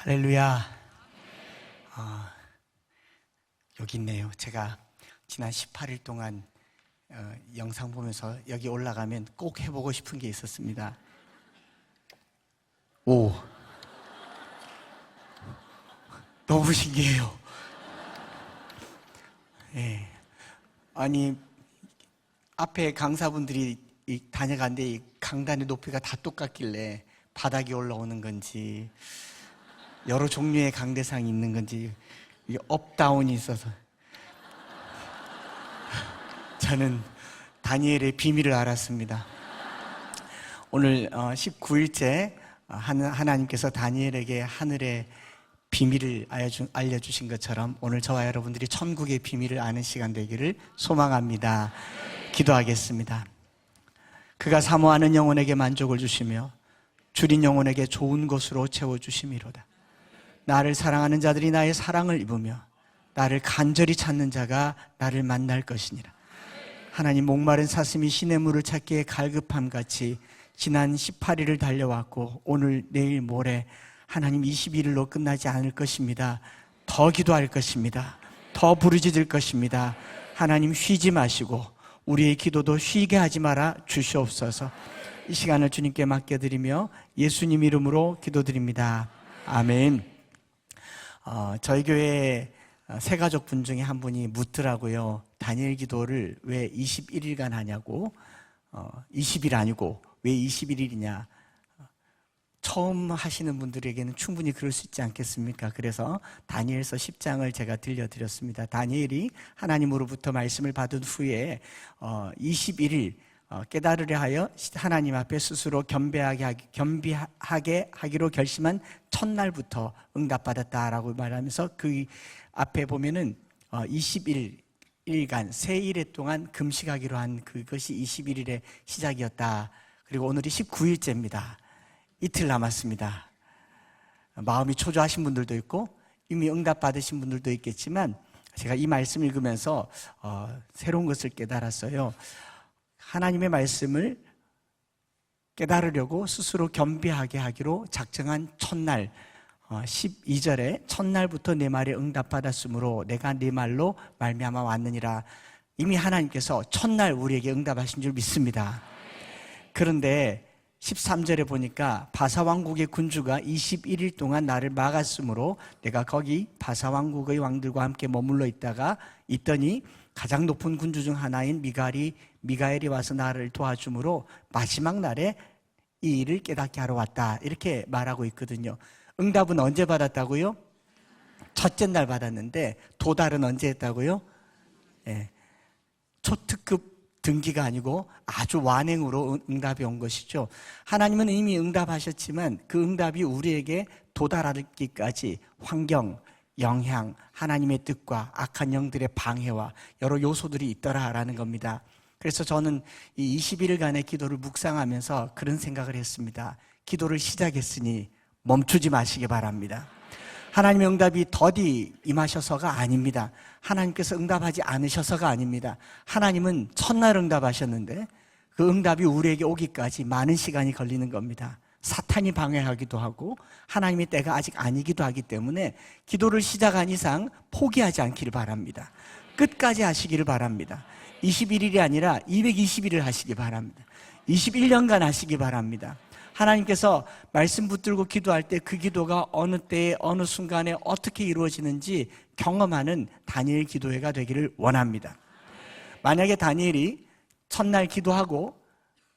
할렐루야. 여기 있네요. 제가 지난 18일 동안 영상 보면서 여기 올라가면 꼭 해보고 싶은 게 있었습니다. 오, 너무 신기해요. 예. 아니, 앞에 강사분들이 다녀간데 이 강단의 높이가 다 똑같길래 바닥이 올라오는 건지 여러 종류의 강대상이 있는 건지 업다운이 있어서 저는 다니엘의 비밀을 알았습니다. 오늘 19일째 하나님께서 다니엘에게 하늘의 비밀을 알려주신 것처럼 오늘 저와 여러분들이 천국의 비밀을 아는 시간 되기를 소망합니다. 기도하겠습니다. 그가 사모하는 영혼에게 만족을 주시며 줄인 영혼에게 좋은 것으로 채워주심이로다. 나를 사랑하는 자들이 나의 사랑을 입으며 나를 간절히 찾는 자가 나를 만날 것이니라. 하나님, 목마른 사슴이 시냇물을 찾기에 갈급함같이 지난 18일을 달려왔고 오늘 내일 모레 하나님 21일로 끝나지 않을 것입니다. 더 기도할 것입니다. 더 부르짖을 것입니다. 하나님, 쉬지 마시고 우리의 기도도 쉬게 하지 마라 주시옵소서. 이 시간을 주님께 맡겨드리며 예수님 이름으로 기도드립니다. 아멘. 저희 교회 세 가족분 중에 한 분이 묻더라고요. 다니엘 기도를 왜 21일간 하냐고. 20일 아니고 왜 21일이냐. 처음 하시는 분들에게는 충분히 그럴 수 있지 않겠습니까? 그래서 다니엘서 10장을 제가 들려드렸습니다. 다니엘이 하나님으로부터 말씀을 받은 후에 21일 깨달으려 하여 하나님 앞에 스스로 겸비하게 하기로 결심한 첫날부터 응답받았다라고 말하면서 그 앞에 보면은 21일간 세 일에 동안 금식하기로 한 그것이 21일의 시작이었다. 그리고 오늘이 19일째입니다. 이틀 남았습니다. 마음이 초조하신 분들도 있고 이미 응답받으신 분들도 있겠지만 제가 이 말씀 읽으면서 새로운 것을 깨달았어요. 하나님의 말씀을 깨달으려고 스스로 겸비하게 하기로 작정한 첫날 12절에 첫날부터 내 말에 응답받았으므로 내가 네 말로 말미암아 왔느니라. 이미 하나님께서 첫날 우리에게 응답하신 줄 믿습니다. 그런데 13절에 보니까 바사왕국의 군주가 21일 동안 나를 막았으므로 내가 거기 바사왕국의 왕들과 함께 머물러 있더니 가장 높은 군주 중 하나인 미가엘이 와서 나를 도와주므로 마지막 날에 이 일을 깨닫게 하러 왔다. 이렇게 말하고 있거든요. 응답은 언제 받았다고요? 첫째 날 받았는데 도달은 언제 했다고요? 초특급 등기가 아니고 아주 완행으로 응답이 온 것이죠. 하나님은 이미 응답하셨지만 그 응답이 우리에게 도달하기까지 환경, 영향, 하나님의 뜻과 악한 영들의 방해와 여러 요소들이 있더라라는 겁니다. 그래서 저는 이 21일간의 기도를 묵상하면서 그런 생각을 했습니다. 기도를 시작했으니 멈추지 마시기 바랍니다. 하나님의 응답이 더디 임하셔서가 아닙니다. 하나님께서 응답하지 않으셔서가 아닙니다. 하나님은 첫날 응답하셨는데 그 응답이 우리에게 오기까지 많은 시간이 걸리는 겁니다. 사탄이 방해하기도 하고 하나님의 때가 아직 아니기도 하기 때문에 기도를 시작한 이상 포기하지 않기를 바랍니다. 끝까지 하시기를 바랍니다. 21일이 아니라 220일을 하시기 바랍니다. 21년간 하시기 바랍니다. 하나님께서 말씀 붙들고 기도할 때 그 기도가 어느 때에 어느 순간에 어떻게 이루어지는지 경험하는 다니엘 기도회가 되기를 원합니다. 만약에 다니엘이 첫날 기도하고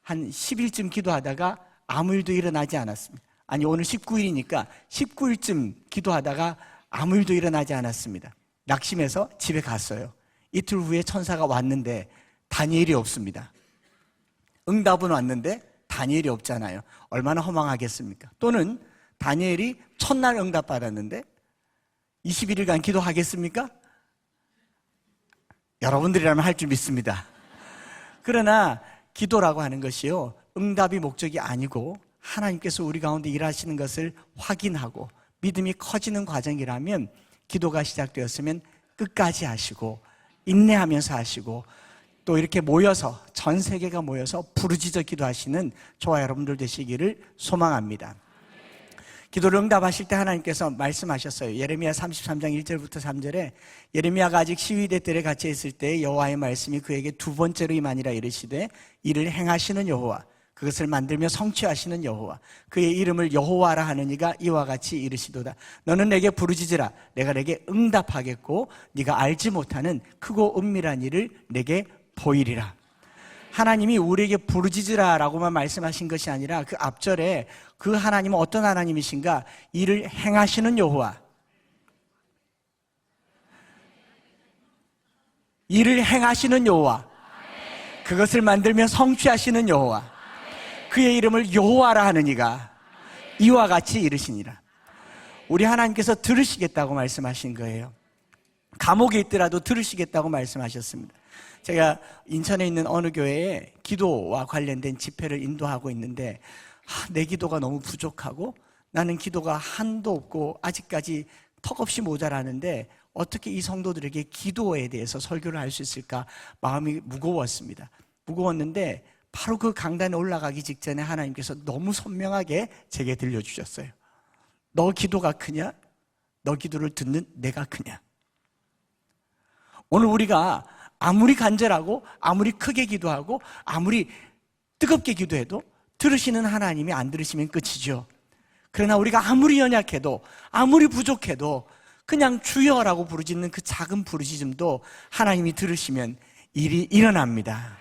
한 10일쯤 기도하다가 아무 일도 일어나지 않았습니다. 아니, 오늘 19일이니까 19일쯤 기도하다가 아무 일도 일어나지 않았습니다. 낙심해서 집에 갔어요. 이틀 후에 천사가 왔는데 다니엘이 없습니다. 응답은 왔는데 다니엘이 없잖아요. 얼마나 허망하겠습니까? 또는 다니엘이 첫날 응답받았는데 21일간 기도하겠습니까? 여러분들이라면 할 줄 믿습니다. 그러나 기도라고 하는 것이요, 응답이 목적이 아니고 하나님께서 우리 가운데 일하시는 것을 확인하고 믿음이 커지는 과정이라면 기도가 시작되었으면 끝까지 하시고 인내하면서 하시고 또 이렇게 모여서 전 세계가 모여서 부르짖어 기도하시는 저와 여러분들 되시기를 소망합니다. 기도를 응답하실 때 하나님께서 말씀하셨어요. 예레미야 33장 1절부터 3절에 예레미야가 아직 시위대 뜰에 갇혀 있을 때 여호와의 말씀이 그에게 두 번째로 임하니라 이르시되 이를 행하시는 여호와 그것을 만들며 성취하시는 여호와 그의 이름을 여호와라 하는 이가 이와 같이 이르시도다. 너는 내게 부르짖으라. 내가 내게 응답하겠고 네가 알지 못하는 크고 은밀한 일을 내게 보이리라. 하나님이 우리에게 부르짖으라라고만 말씀하신 것이 아니라 그 앞절에 그 하나님은 어떤 하나님이신가? 이를 행하시는 여호와, 이를 행하시는 여호와, 그것을 만들며 성취하시는 여호와, 그의 이름을 여호와라 하는 이가 이와 같이 이르시니라. 우리 하나님께서 들으시겠다고 말씀하신 거예요. 감옥에 있더라도 들으시겠다고 말씀하셨습니다. 제가 인천에 있는 어느 교회에 기도와 관련된 집회를 인도하고 있는데 내 기도가 너무 부족하고 나는 기도가 한도 없고 아직까지 턱없이 모자라는데 어떻게 이 성도들에게 기도에 대해서 설교를 할 수 있을까 마음이 무거웠습니다. 무거웠는데 바로 그 강단에 올라가기 직전에 하나님께서 너무 선명하게 제게 들려주셨어요. 너 기도가 크냐? 너 기도를 듣는 내가 크냐? 오늘 우리가 아무리 간절하고 아무리 크게 기도하고 아무리 뜨겁게 기도해도 들으시는 하나님이 안 들으시면 끝이죠. 그러나 우리가 아무리 연약해도 아무리 부족해도 그냥 주여라고 부르짖는 그 작은 부르짖음도 하나님이 들으시면 일이 일어납니다.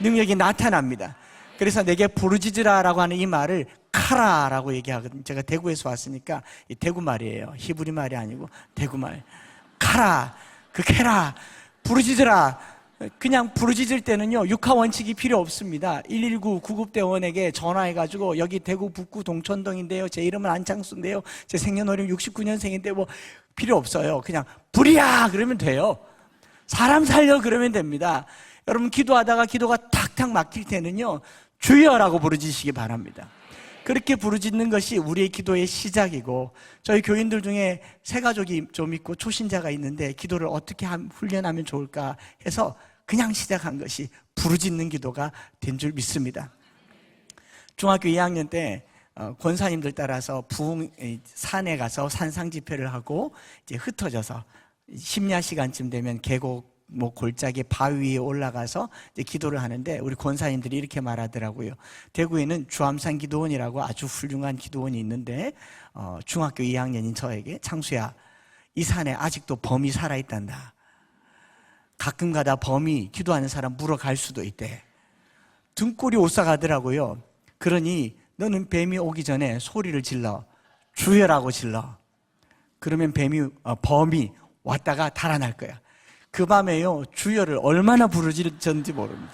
능력이 나타납니다. 그래서 내게 부르짖으라라고 하는 이 말을 카라라고 얘기하거든요. 제가 대구에서 왔으니까 이 대구 말이에요. 히브리 말이 아니고 대구 말. 카라, 그 캐라, 부르짖으라. 그냥 부르짖을 때는요 육하 원칙이 필요 없습니다. 119 구급대원에게 전화해가지고 여기 대구 북구 동천동인데요, 제 이름은 안창수인데요, 제 생년월일 69년생인데 뭐 필요 없어요. 그냥 불이야 그러면 돼요. 사람 살려 그러면 됩니다. 여러분 기도하다가 기도가 탁탁 막힐 때는요 주여라고 부르짖으시기 바랍니다. 그렇게 부르짖는 것이 우리의 기도의 시작이고, 저희 교인들 중에 새 가족이 좀 있고 초신자가 있는데 기도를 어떻게 훈련하면 좋을까 해서 그냥 시작한 것이 부르짖는 기도가 된 줄 믿습니다. 중학교 2학년 때 권사님들 따라서 부흥 산에 가서 산상 집회를 하고 이제 흩어져서 심야 시간쯤 되면 계곡 뭐 골짜기 바위 위에 올라가서 이제 기도를 하는데 우리 권사님들이 이렇게 말하더라고요. 대구에는 주암산 기도원이라고 아주 훌륭한 기도원이 있는데 중학교 2학년인 저에게 창수야, 이 산에 아직도 범이 살아있단다. 가끔 가다 범이 기도하는 사람 물어갈 수도 있대. 등골이 오싹하더라고요. 그러니 너는 뱀이 오기 전에 소리를 질러, 주여라고 질러. 그러면 범이 왔다가 달아날 거야. 그 밤에요 주여를 얼마나 부르짖었는지 모릅니다.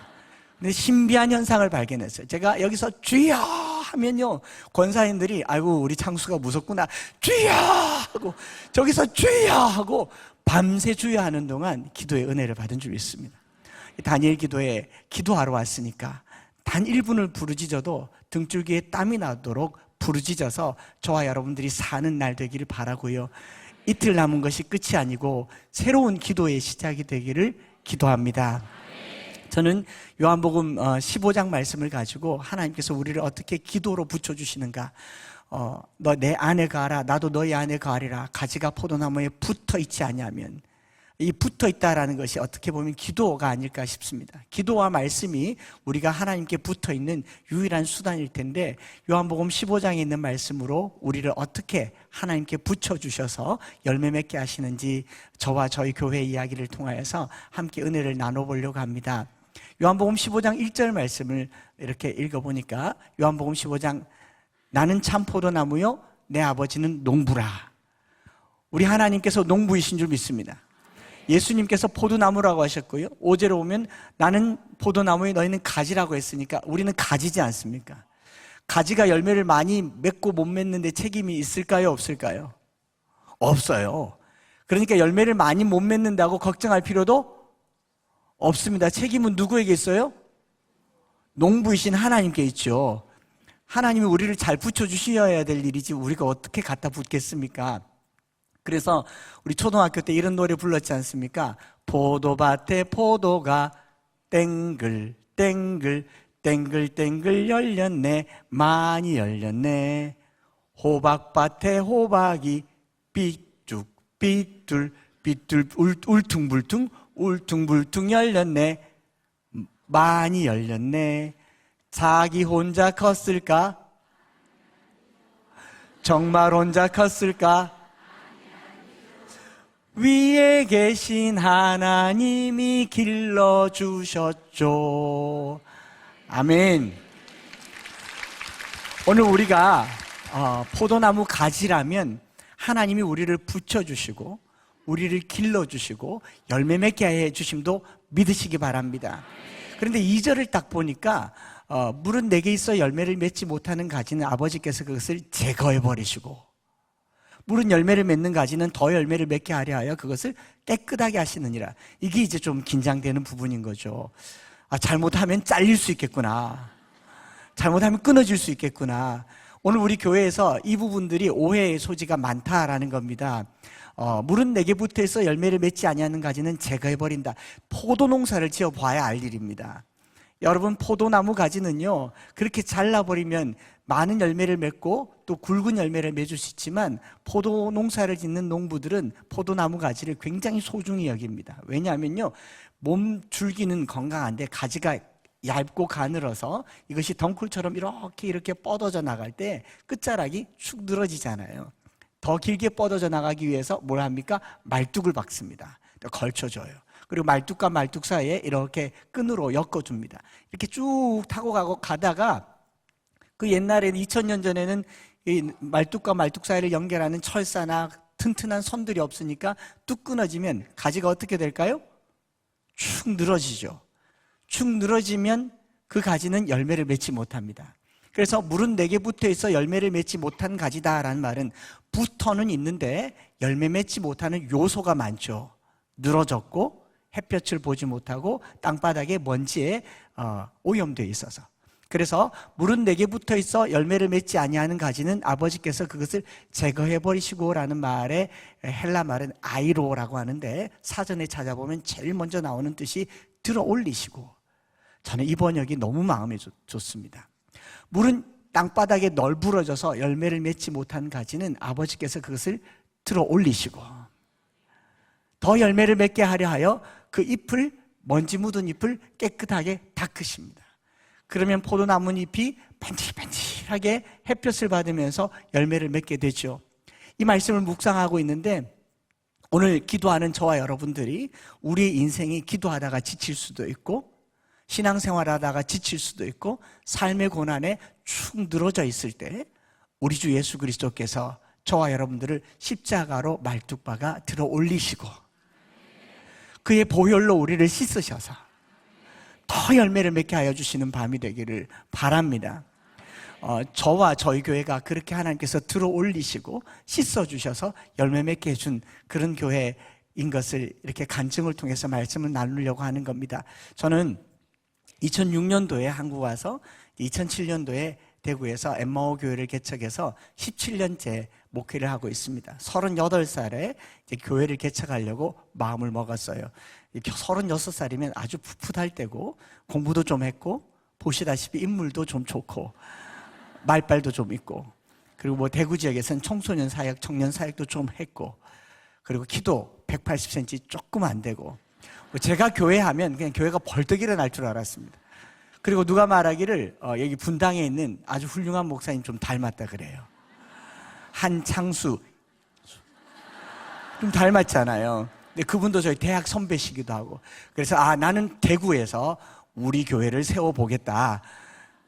근데 신비한 현상을 발견했어요. 제가 여기서 주여 하면요 권사님들이 아이고 우리 창수가 무섭구나 주여 하고, 저기서 주여 하고 밤새 주여 하는 동안 기도의 은혜를 받은 줄 믿습니다. 다니엘 기도에 기도하러 왔으니까 단 1분을 부르짖어도 등줄기에 땀이 나도록 부르짖어서 저와 여러분들이 사는 날 되기를 바라고요. 이틀 남은 것이 끝이 아니고 새로운 기도의 시작이 되기를 기도합니다. 저는 요한복음 15장 말씀을 가지고 하나님께서 우리를 어떻게 기도로 붙여주시는가, 너 내 안에 가라 나도 너희 안에 가리라. 가지가 포도나무에 붙어있지 아니하면, 이 붙어있다라는 것이 어떻게 보면 기도가 아닐까 싶습니다. 기도와 말씀이 우리가 하나님께 붙어있는 유일한 수단일 텐데, 요한복음 15장에 있는 말씀으로 우리를 어떻게 하나님께 붙여주셔서 열매 맺게 하시는지 저와 저희 교회 이야기를 통하여서 함께 은혜를 나눠보려고 합니다. 요한복음 15장 1절 말씀을 이렇게 읽어보니까, 요한복음 15장 나는 참 포도나무요 내 아버지는 농부라. 우리 하나님께서 농부이신 줄 믿습니다. 예수님께서 포도나무라고 하셨고요, 5절에 오면 나는 포도나무에 너희는 가지라고 했으니까 우리는 가지지 않습니까? 가지가 열매를 많이 맺고 못 맺는데 책임이 있을까요 없을까요? 없어요. 그러니까 열매를 많이 못 맺는다고 걱정할 필요도 없습니다. 책임은 누구에게 있어요? 농부이신 하나님께 있죠. 하나님이 우리를 잘 붙여주셔야 될 일이지 우리가 어떻게 갖다 붙겠습니까? 그래서 우리 초등학교 때 이런 노래 불렀지 않습니까? 포도밭에 포도가 땡글 땡글 땡글 땡글 열렸네, 많이 열렸네. 호박밭에 호박이 삐뚤 울퉁불퉁 울퉁불퉁 열렸네. 많이 열렸네. 자기 혼자 컸을까? 정말 혼자 컸을까? 위에 계신 하나님이 길러주셨죠. 아멘. 오늘 우리가 포도나무 가지라면 하나님이 우리를 붙여주시고 우리를 길러주시고 열매 맺게 해주심도 믿으시기 바랍니다. 그런데 2절을 딱 보니까 물은 내게 있어 열매를 맺지 못하는 가지는 아버지께서 그것을 제거해버리시고 물은 열매를 맺는 가지는 더 열매를 맺게 하려 하여 그것을 깨끗하게 하시느니라. 이게 이제 좀 긴장되는 부분인 거죠. 잘못하면 잘릴 수 있겠구나. 잘못하면 끊어질 수 있겠구나. 오늘 우리 교회에서 이 부분들이 오해의 소지가 많다라는 겁니다. 물은 내게 붙어서 열매를 맺지 아니하는 가지는 제거해버린다. 포도 농사를 지어봐야 알 일입니다. 여러분, 포도나무 가지는요, 그렇게 잘라버리면 많은 열매를 맺고 또 굵은 열매를 맺을 수 있지만 포도 농사를 짓는 농부들은 포도나무 가지를 굉장히 소중히 여깁니다. 왜냐하면요, 몸 줄기는 건강한데 가지가 얇고 가늘어서 이것이 덩쿨처럼 이렇게 뻗어져 나갈 때 끝자락이 축 늘어지잖아요. 더 길게 뻗어져 나가기 위해서 뭘 합니까? 말뚝을 박습니다. 걸쳐줘요. 그리고 말뚝과 말뚝 사이에 이렇게 끈으로 엮어줍니다. 이렇게 쭉 타고 가다가 그 옛날에는 2000년 전에는 이 말뚝과 말뚝 사이를 연결하는 철사나 튼튼한 선들이 없으니까 뚝 끊어지면 가지가 어떻게 될까요? 축 늘어지죠. 축 늘어지면 그 가지는 열매를 맺지 못합니다. 그래서 물은 내게 붙어 있어 열매를 맺지 못한 가지다라는 말은 붙어는 있는데 열매 맺지 못하는 요소가 많죠. 늘어졌고 햇볕을 보지 못하고 땅바닥에 먼지에 오염되어 있어서. 그래서 물은 내게 붙어 있어 열매를 맺지 아니하는 가지는 아버지께서 그것을 제거해 버리시고라는 말에 헬라 말은 아이로라고 하는데 사전에 찾아보면 제일 먼저 나오는 뜻이 들어 올리시고. 저는 이 번역이 너무 마음에 좋습니다. 물은 땅바닥에 널브러져서 열매를 맺지 못한 가지는 아버지께서 그것을 들어 올리시고 더 열매를 맺게 하려 하여 그 잎을, 먼지 묻은 잎을 깨끗하게 닦으십니다. 그러면 포도나무 잎이 반질반질하게 햇볕을 받으면서 열매를 맺게 되죠. 이 말씀을 묵상하고 있는데 오늘 기도하는 저와 여러분들이 우리의 인생이 기도하다가 지칠 수도 있고 신앙생활하다가 지칠 수도 있고 삶의 고난에 축 늘어져 있을 때 우리 주 예수 그리스도께서 저와 여러분들을 십자가로 말뚝박아 들어 올리시고 그의 보혈로 우리를 씻으셔서 더 열매를 맺게 하여 주시는 밤이 되기를 바랍니다. 저와 저희 교회가 그렇게 하나님께서 들어 올리시고 씻어주셔서 열매 맺게 해준 그런 교회인 것을 이렇게 간증을 통해서 말씀을 나누려고 하는 겁니다. 저는 2006년도에 한국 와서 2007년도에 대구에서 엠마오 교회를 개척해서 17년째 목회를 하고 있습니다. 38살에 이제 교회를 개척하려고 마음을 먹었어요. 36살이면 아주 풋풋할 때고 공부도 좀 했고 보시다시피 인물도 좀 좋고 말빨도 좀 있고 그리고 뭐 대구 지역에서는 청소년 사역, 청년 사역도 좀 했고 그리고 키도 180cm 조금 안 되고 제가 교회 하면 그냥 교회가 벌떡 일어날 줄 알았습니다. 그리고 누가 말하기를 여기 분당에 있는 아주 훌륭한 목사님 좀 닮았다 그래요. 한창수 좀 닮았잖아요. 근데 그분도 저희 대학 선배시기도 하고 그래서 나는 대구에서 우리 교회를 세워보겠다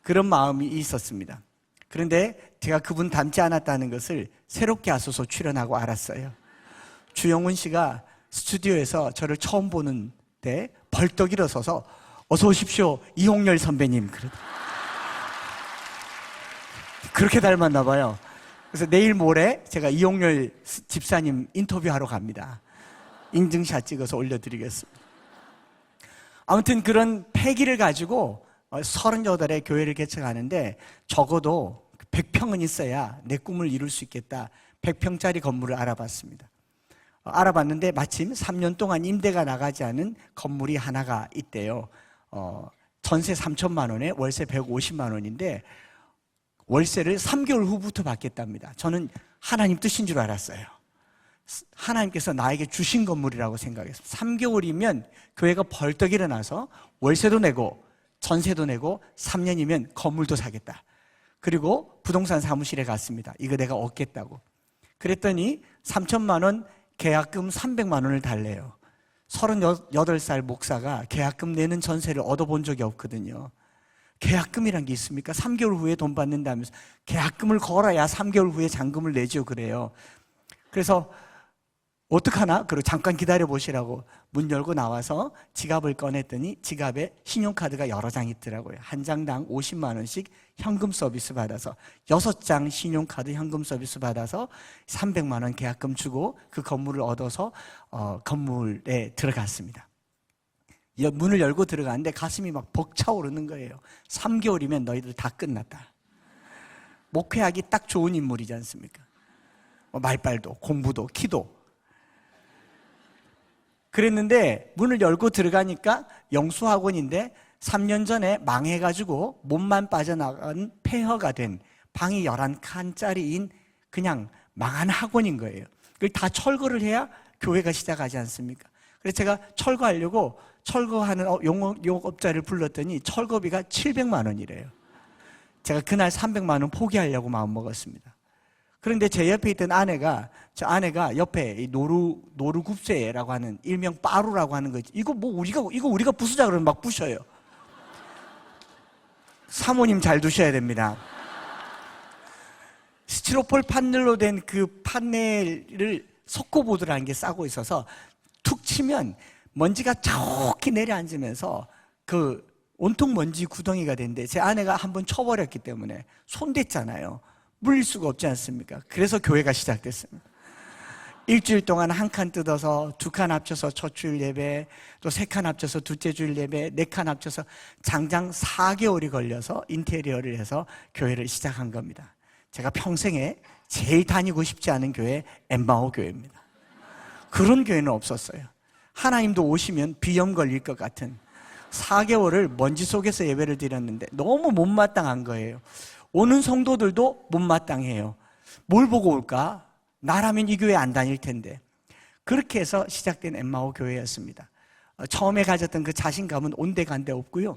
그런 마음이 있었습니다. 그런데 제가 그분 닮지 않았다는 것을 새롭게 하소서 출연하고 알았어요. 주영훈 씨가 스튜디오에서 저를 처음 보는데 벌떡 일어서서 어서 오십시오 이홍렬 선배님 그렇게 닮았나 봐요. 그래서 내일 모레 제가 이홍렬 집사님 인터뷰하러 갑니다. 인증샷 찍어서 올려드리겠습니다. 아무튼 그런 패기를 가지고 38에 교회를 개척하는데 적어도 100평은 있어야 내 꿈을 이룰 수 있겠다. 100평짜리 건물을 알아봤습니다. 알아봤는데 마침 3년 동안 임대가 나가지 않은 건물이 하나가 있대요. 전세 3천만 원에 월세 150만 원인데 월세를 3개월 후부터 받겠답니다. 저는 하나님 뜻인 줄 알았어요. 하나님께서 나에게 주신 건물이라고 생각했어요. 3개월이면 교회가 벌떡 일어나서 월세도 내고 전세도 내고 3년이면 건물도 사겠다. 그리고 부동산 사무실에 갔습니다. 이거 내가 얻겠다고. 그랬더니 3천만 원 계약금 300만 원을 달래요. 38살 목사가 계약금 내는 전세를 얻어본 적이 없거든요. 계약금이란 게 있습니까? 3개월 후에 돈 받는다면서 계약금을 걸어야 3개월 후에 잔금을 내죠. 그래요. 그래서 어떡하나? 그리고 잠깐 기다려 보시라고 문 열고 나와서 지갑을 꺼냈더니 지갑에 신용카드가 여러 장 있더라고요. 한 장당 50만 원씩 현금 서비스 받아서 6장 신용카드 현금 서비스 받아서 300만 원 계약금 주고 그 건물을 얻어서 건물에 들어갔습니다. 문을 열고 들어가는데 가슴이 막 벅차오르는 거예요. 3개월이면 너희들 다 끝났다. 목회하기 딱 좋은 인물이지 않습니까? 말빨도 공부도 키도. 그랬는데 문을 열고 들어가니까 영수학원인데 3년 전에 망해가지고 몸만 빠져나간 폐허가 된 방이 11칸짜리인 그냥 망한 학원인 거예요. 그걸 다 철거를 해야 교회가 시작하지 않습니까? 그래서 제가 철거하려고 철거하는 용업자를 불렀더니 철거비가 700만 원이래요. 제가 그날 300만 원 포기하려고 마음먹었습니다. 그런데 제 옆에 있던 저 아내가 옆에 노루굽세라고 하는 일명 빠루라고 하는 거 있지. 이거 우리가 부수자 그러면 막 부셔요. 사모님 잘 두셔야 됩니다. 스티로폴 판넬로 된 그 판넬을 석고보드라는 게 싸고 있어서 툭 치면 먼지가 저렇게 내려앉으면서 그 온통 먼지 구덩이가 되는데 제 아내가 한번 쳐버렸기 때문에 손댔잖아요. 물릴 수가 없지 않습니까? 그래서 교회가 시작됐습니다. 일주일 동안 한 칸 뜯어서 2칸 합쳐서 첫 주일 예배, 또 3칸 합쳐서 둘째 주일 예배, 4칸 합쳐서 장장 4개월이 걸려서 인테리어를 해서 교회를 시작한 겁니다. 제가 평생에 제일 다니고 싶지 않은 교회 엠마오 교회입니다. 그런 교회는 없었어요. 하나님도 오시면 비염 걸릴 것 같은 4개월을 먼지 속에서 예배를 드렸는데 너무 못마땅한 거예요. 오는 성도들도 못마땅해요. 뭘 보고 올까? 나라면 이 교회 안 다닐 텐데. 그렇게 해서 시작된 엠마오 교회였습니다. 처음에 가졌던 그 자신감은 온데간데 없고요.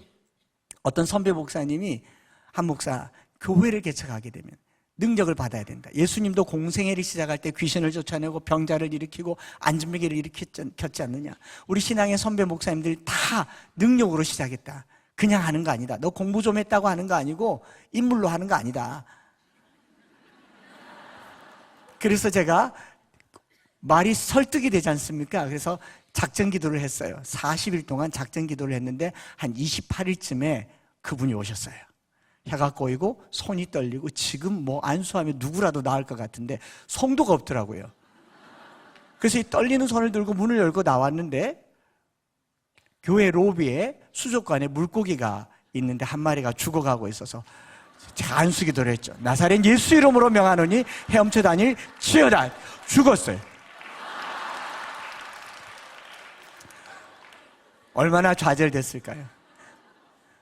어떤 선배 목사님이 한 목사, 교회를 개척하게 되면 능력을 받아야 된다. 예수님도 공생애를 시작할 때 귀신을 쫓아내고 병자를 일으키고 안진뱅이를 일으켰지 않느냐. 우리 신앙의 선배 목사님들이 다 능력으로 시작했다. 그냥 하는 거 아니다. 너 공부 좀 했다고 하는 거 아니고 인물로 하는 거 아니다. 그래서 제가 말이 설득이 되지 않습니까? 그래서 작전 기도를 했어요. 40일 동안 작전 기도를 했는데 한 28일쯤에 그분이 오셨어요. 혀가 꼬이고 손이 떨리고 지금 뭐 안수하면 누구라도 나을 것 같은데 성도가 없더라고요. 그래서 이 떨리는 손을 들고 문을 열고 나왔는데 교회 로비에 수족관에 물고기가 있는데 한 마리가 죽어가고 있어서 제가 안수 기도를 했죠. 나사렛 예수 이름으로 명하노니 헤엄쳐 다닐 지어다. 죽었어요. 얼마나 좌절됐을까요?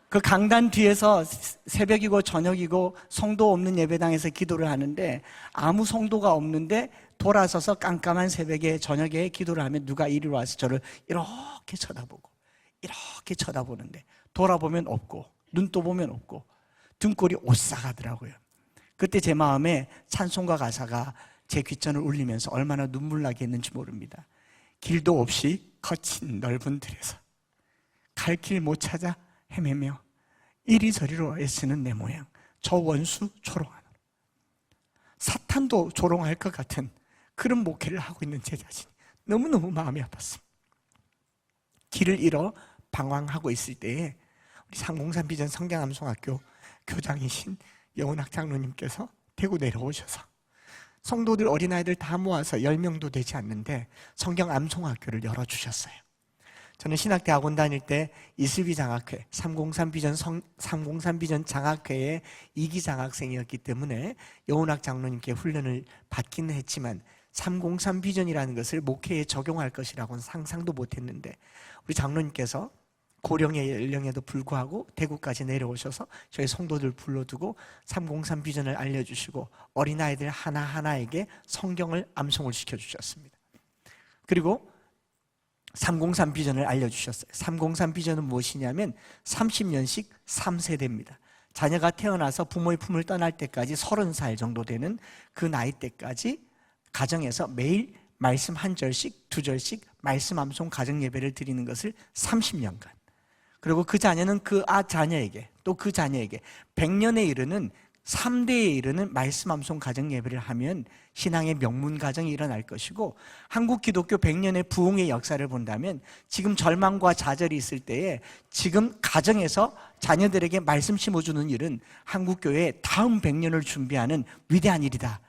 그 강단 뒤에서 새벽이고 저녁이고 성도 없는 예배당에서 기도를 하는데 아무 성도가 없는데 돌아서서 깜깜한 새벽에 저녁에 기도를 하면 누가 이리 와서 저를 이렇게 쳐다보고 이렇게 쳐다보는데 돌아보면 없고 눈 떠보면 없고 등골이 오싹하더라고요. 그때 제 마음에 찬송가 가사가 제 귓전을 울리면서 얼마나 눈물 나게 했는지 모릅니다. 길도 없이 거친 넓은 들에서 갈 길 못 찾아 헤매며 이리저리로 애쓰는 내 모양 저 원수 조롱하노라. 사탄도 조롱할 것 같은 그런 목회를 하고 있는 제 자신이 너무너무 마음이 아팠습니다. 길을 잃어 방황하고 있을 때에 우리 상공산 비전 성경암송학교 교장이신 여운학 장로님께서 대구 내려오셔서 성도들 어린아이들 다 모아서 10명도 되지 않는데 성경암송학교를 열어주셨어요. 저는 신학대학원 다닐 때 이슬비 장학회, 303 비전 장학회의 2기 장학생이었기 때문에 여운학 장로님께 훈련을 받기는 했지만 303 비전이라는 것을 목회에 적용할 것이라고는 상상도 못했는데 우리 장로님께서 고령의 연령에도 불구하고 대구까지 내려오셔서 저희 성도들 불러두고 303 비전을 알려주시고 어린아이들 하나하나에게 성경을 암송을 시켜주셨습니다. 그리고 303 비전을 알려주셨어요. 303 비전은 무엇이냐면 30년씩 3세대입니다. 자녀가 태어나서 부모의 품을 떠날 때까지 30살 정도 되는 그 나이 때까지 가정에서 매일 말씀 한 절씩, 두 절씩 말씀 암송 가정 예배를 드리는 것을 30년간. 그리고 그 자녀는 그 자녀에게 또 그 자녀에게 100년에 이르는 3대에 이르는 말씀 암송 가정 예배를 하면 신앙의 명문 가정이 일어날 것이고, 한국 기독교 100년의 부흥의 역사를 본다면 지금 절망과 좌절이 있을 때에 지금 가정에서 자녀들에게 말씀 심어주는 일은 한국 교회의 다음 100년을 준비하는 위대한 일이다,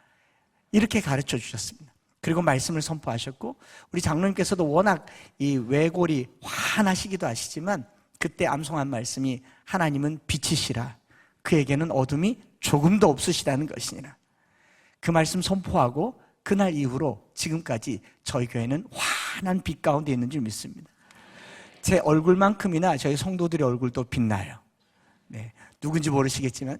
이렇게 가르쳐 주셨습니다. 그리고 말씀을 선포하셨고, 우리 장로님께서도 워낙 이 외골이 환하시기도 하시지만 그때 암송한 말씀이 하나님은 빛이시라, 그에게는 어둠이 조금도 없으시다는 것이니라. 그 말씀 선포하고 그날 이후로 지금까지 저희 교회는 환한 빛 가운데 있는 줄 믿습니다. 제 얼굴만큼이나 저희 성도들의 얼굴도 빛나요. 네, 누군지 모르시겠지만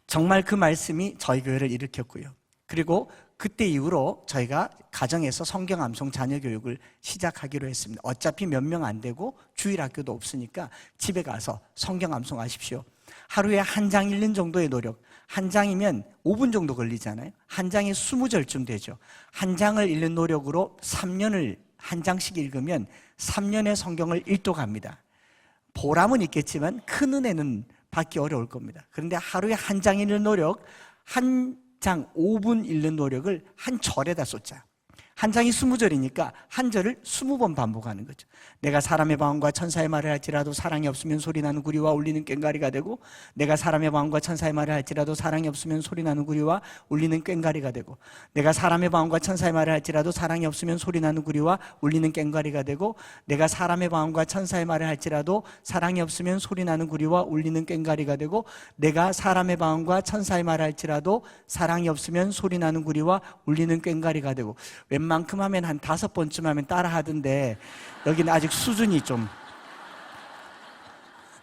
정말 그 말씀이 저희 교회를 일으켰고요. 그리고 그때 이후로 저희가 가정에서 성경 암송 자녀 교육을 시작하기로 했습니다. 어차피 몇 명 안 되고 주일 학교도 없으니까 집에 가서 성경 암송하십시오. 하루에 한 장 읽는 정도의 노력, 한 장이면 5분 정도 걸리잖아요. 한 장에 20절쯤 되죠. 한 장을 읽는 노력으로 3년을 한 장씩 읽으면 3년의 성경을 읽도갑니다. 보람은 있겠지만 큰 은혜는 받기 어려울 겁니다. 그런데 하루에 한 장 읽는 노력, 한 장 5분 읽는 노력을 한 절에다 쏟자. 한 장이 20절이니까 한 절을 20번 반복하는 거죠. 내가 사람의 마음과 천사의 말을 할지라도 사랑이 없으면 소리나는 구리와 울리는 꽹과리가 되고, 내가 사람의 마음과 천사의 말을 할지라도 사랑이 없으면 소리나는 구리와 울리는 꽹과리가 되고, 내가 사람의 마음과 천사의 말을 할지라도 사랑이 없으면 소리나는 구리와 울리는 꽹과리가 되고, 내가 사람의 마음과 천사의 말을 할지라도 사랑이 없으면 소리나는 구리와 울리는 꽹과리가 되고, 내가 사람의 마음과 천사의 말을 할지라도 사랑이 없으면 소리나는 구리와 울리는 꽹과리가 되고. 웬만큼 하면 한 5번쯤 하면 따라 하던데 여기는 아직 수준이 좀.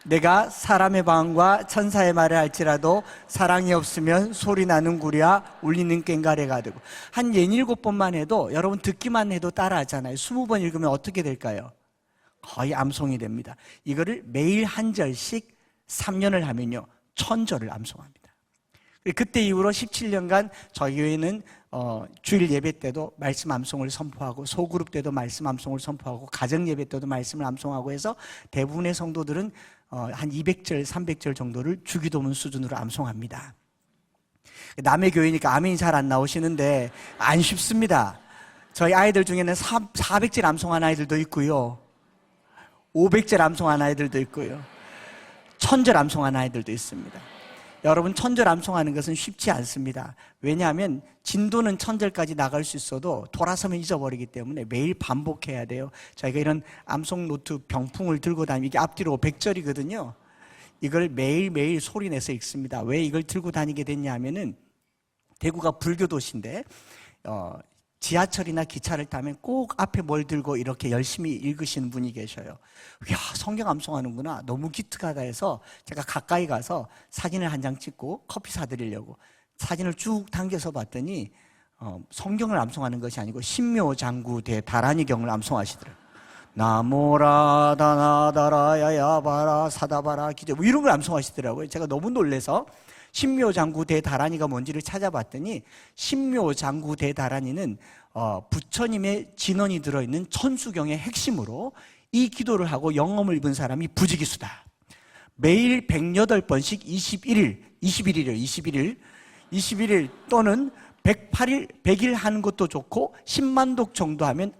내가 사람의 마음과 천사의 말을 할지라도 사랑이 없으면 소리나는 구리와 울리는 꽹과리가 되고. 한 67번만 해도 여러분 듣기만 해도 따라 하잖아요. 20번 읽으면 어떻게 될까요? 거의 암송이 됩니다. 이거를 매일 한 절씩 3년을 하면요 1000절을 암송합니다. 그때 이후로 17년간 저희 교회는 주일 예배 때도 말씀 암송을 선포하고, 소그룹 때도 말씀 암송을 선포하고, 가정 예배 때도 말씀을 암송하고 해서 대부분의 성도들은 한 200절, 300절 정도를 주기도문 수준으로 암송합니다. 남의 교회니까 아멘이 잘 안 나오시는데 안 쉽습니다. 저희 아이들 중에는 400절 암송한 아이들도 있고요, 500절 암송한 아이들도 있고요, 1000절 암송한 아이들도 있습니다. 여러분, 1000절 암송하는 것은 쉽지 않습니다. 왜냐하면 진도는 1000절까지 나갈 수 있어도 돌아서면 잊어버리기 때문에 매일 반복해야 돼요. 저희가 이런 암송 노트 병풍을 들고 다니면 이게 앞뒤로 100절이거든요. 이걸 매일매일 소리내서 읽습니다. 왜 이걸 들고 다니게 됐냐 하면은 대구가 불교 도시인데 지하철이나 기차를 타면 꼭 앞에 뭘 들고 이렇게 열심히 읽으시는 분이 계셔요. 이야, 성경 암송하는구나, 너무 기특하다 해서 제가 가까이 가서 사진을 한 장 찍고 커피 사드리려고 사진을 쭉 당겨서 봤더니 성경을 암송하는 것이 아니고 신묘장구 대다란이경을 암송하시더라고요. 나모라 다나다라 야야바라 사다바라 기자 뭐 이런 걸 암송하시더라고요. 제가 너무 놀라서 신묘장구 대다란이가 뭔지를 찾아봤더니, 신묘장구 대다란이는 부처님의 진언이 들어있는 천수경의 핵심으로 이 기도를 하고 영험을 입은 사람이 부지기수다. 매일 108번씩 21일 또는 108일, 100일 하는 것도 좋고 10만 독 정도 하면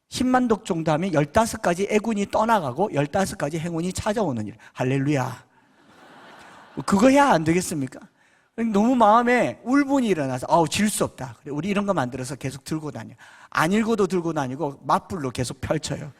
15가지 애군이 떠나가고 15가지 행운이 찾아오는 일. 할렐루야. 그거 해야 안 되겠습니까? 너무 마음에 울분이 일어나서 질 수 없다. 우리 이런 거 만들어서 계속 들고 다녀. 안 읽어도 들고 다니고 맞불로 계속 펼쳐요.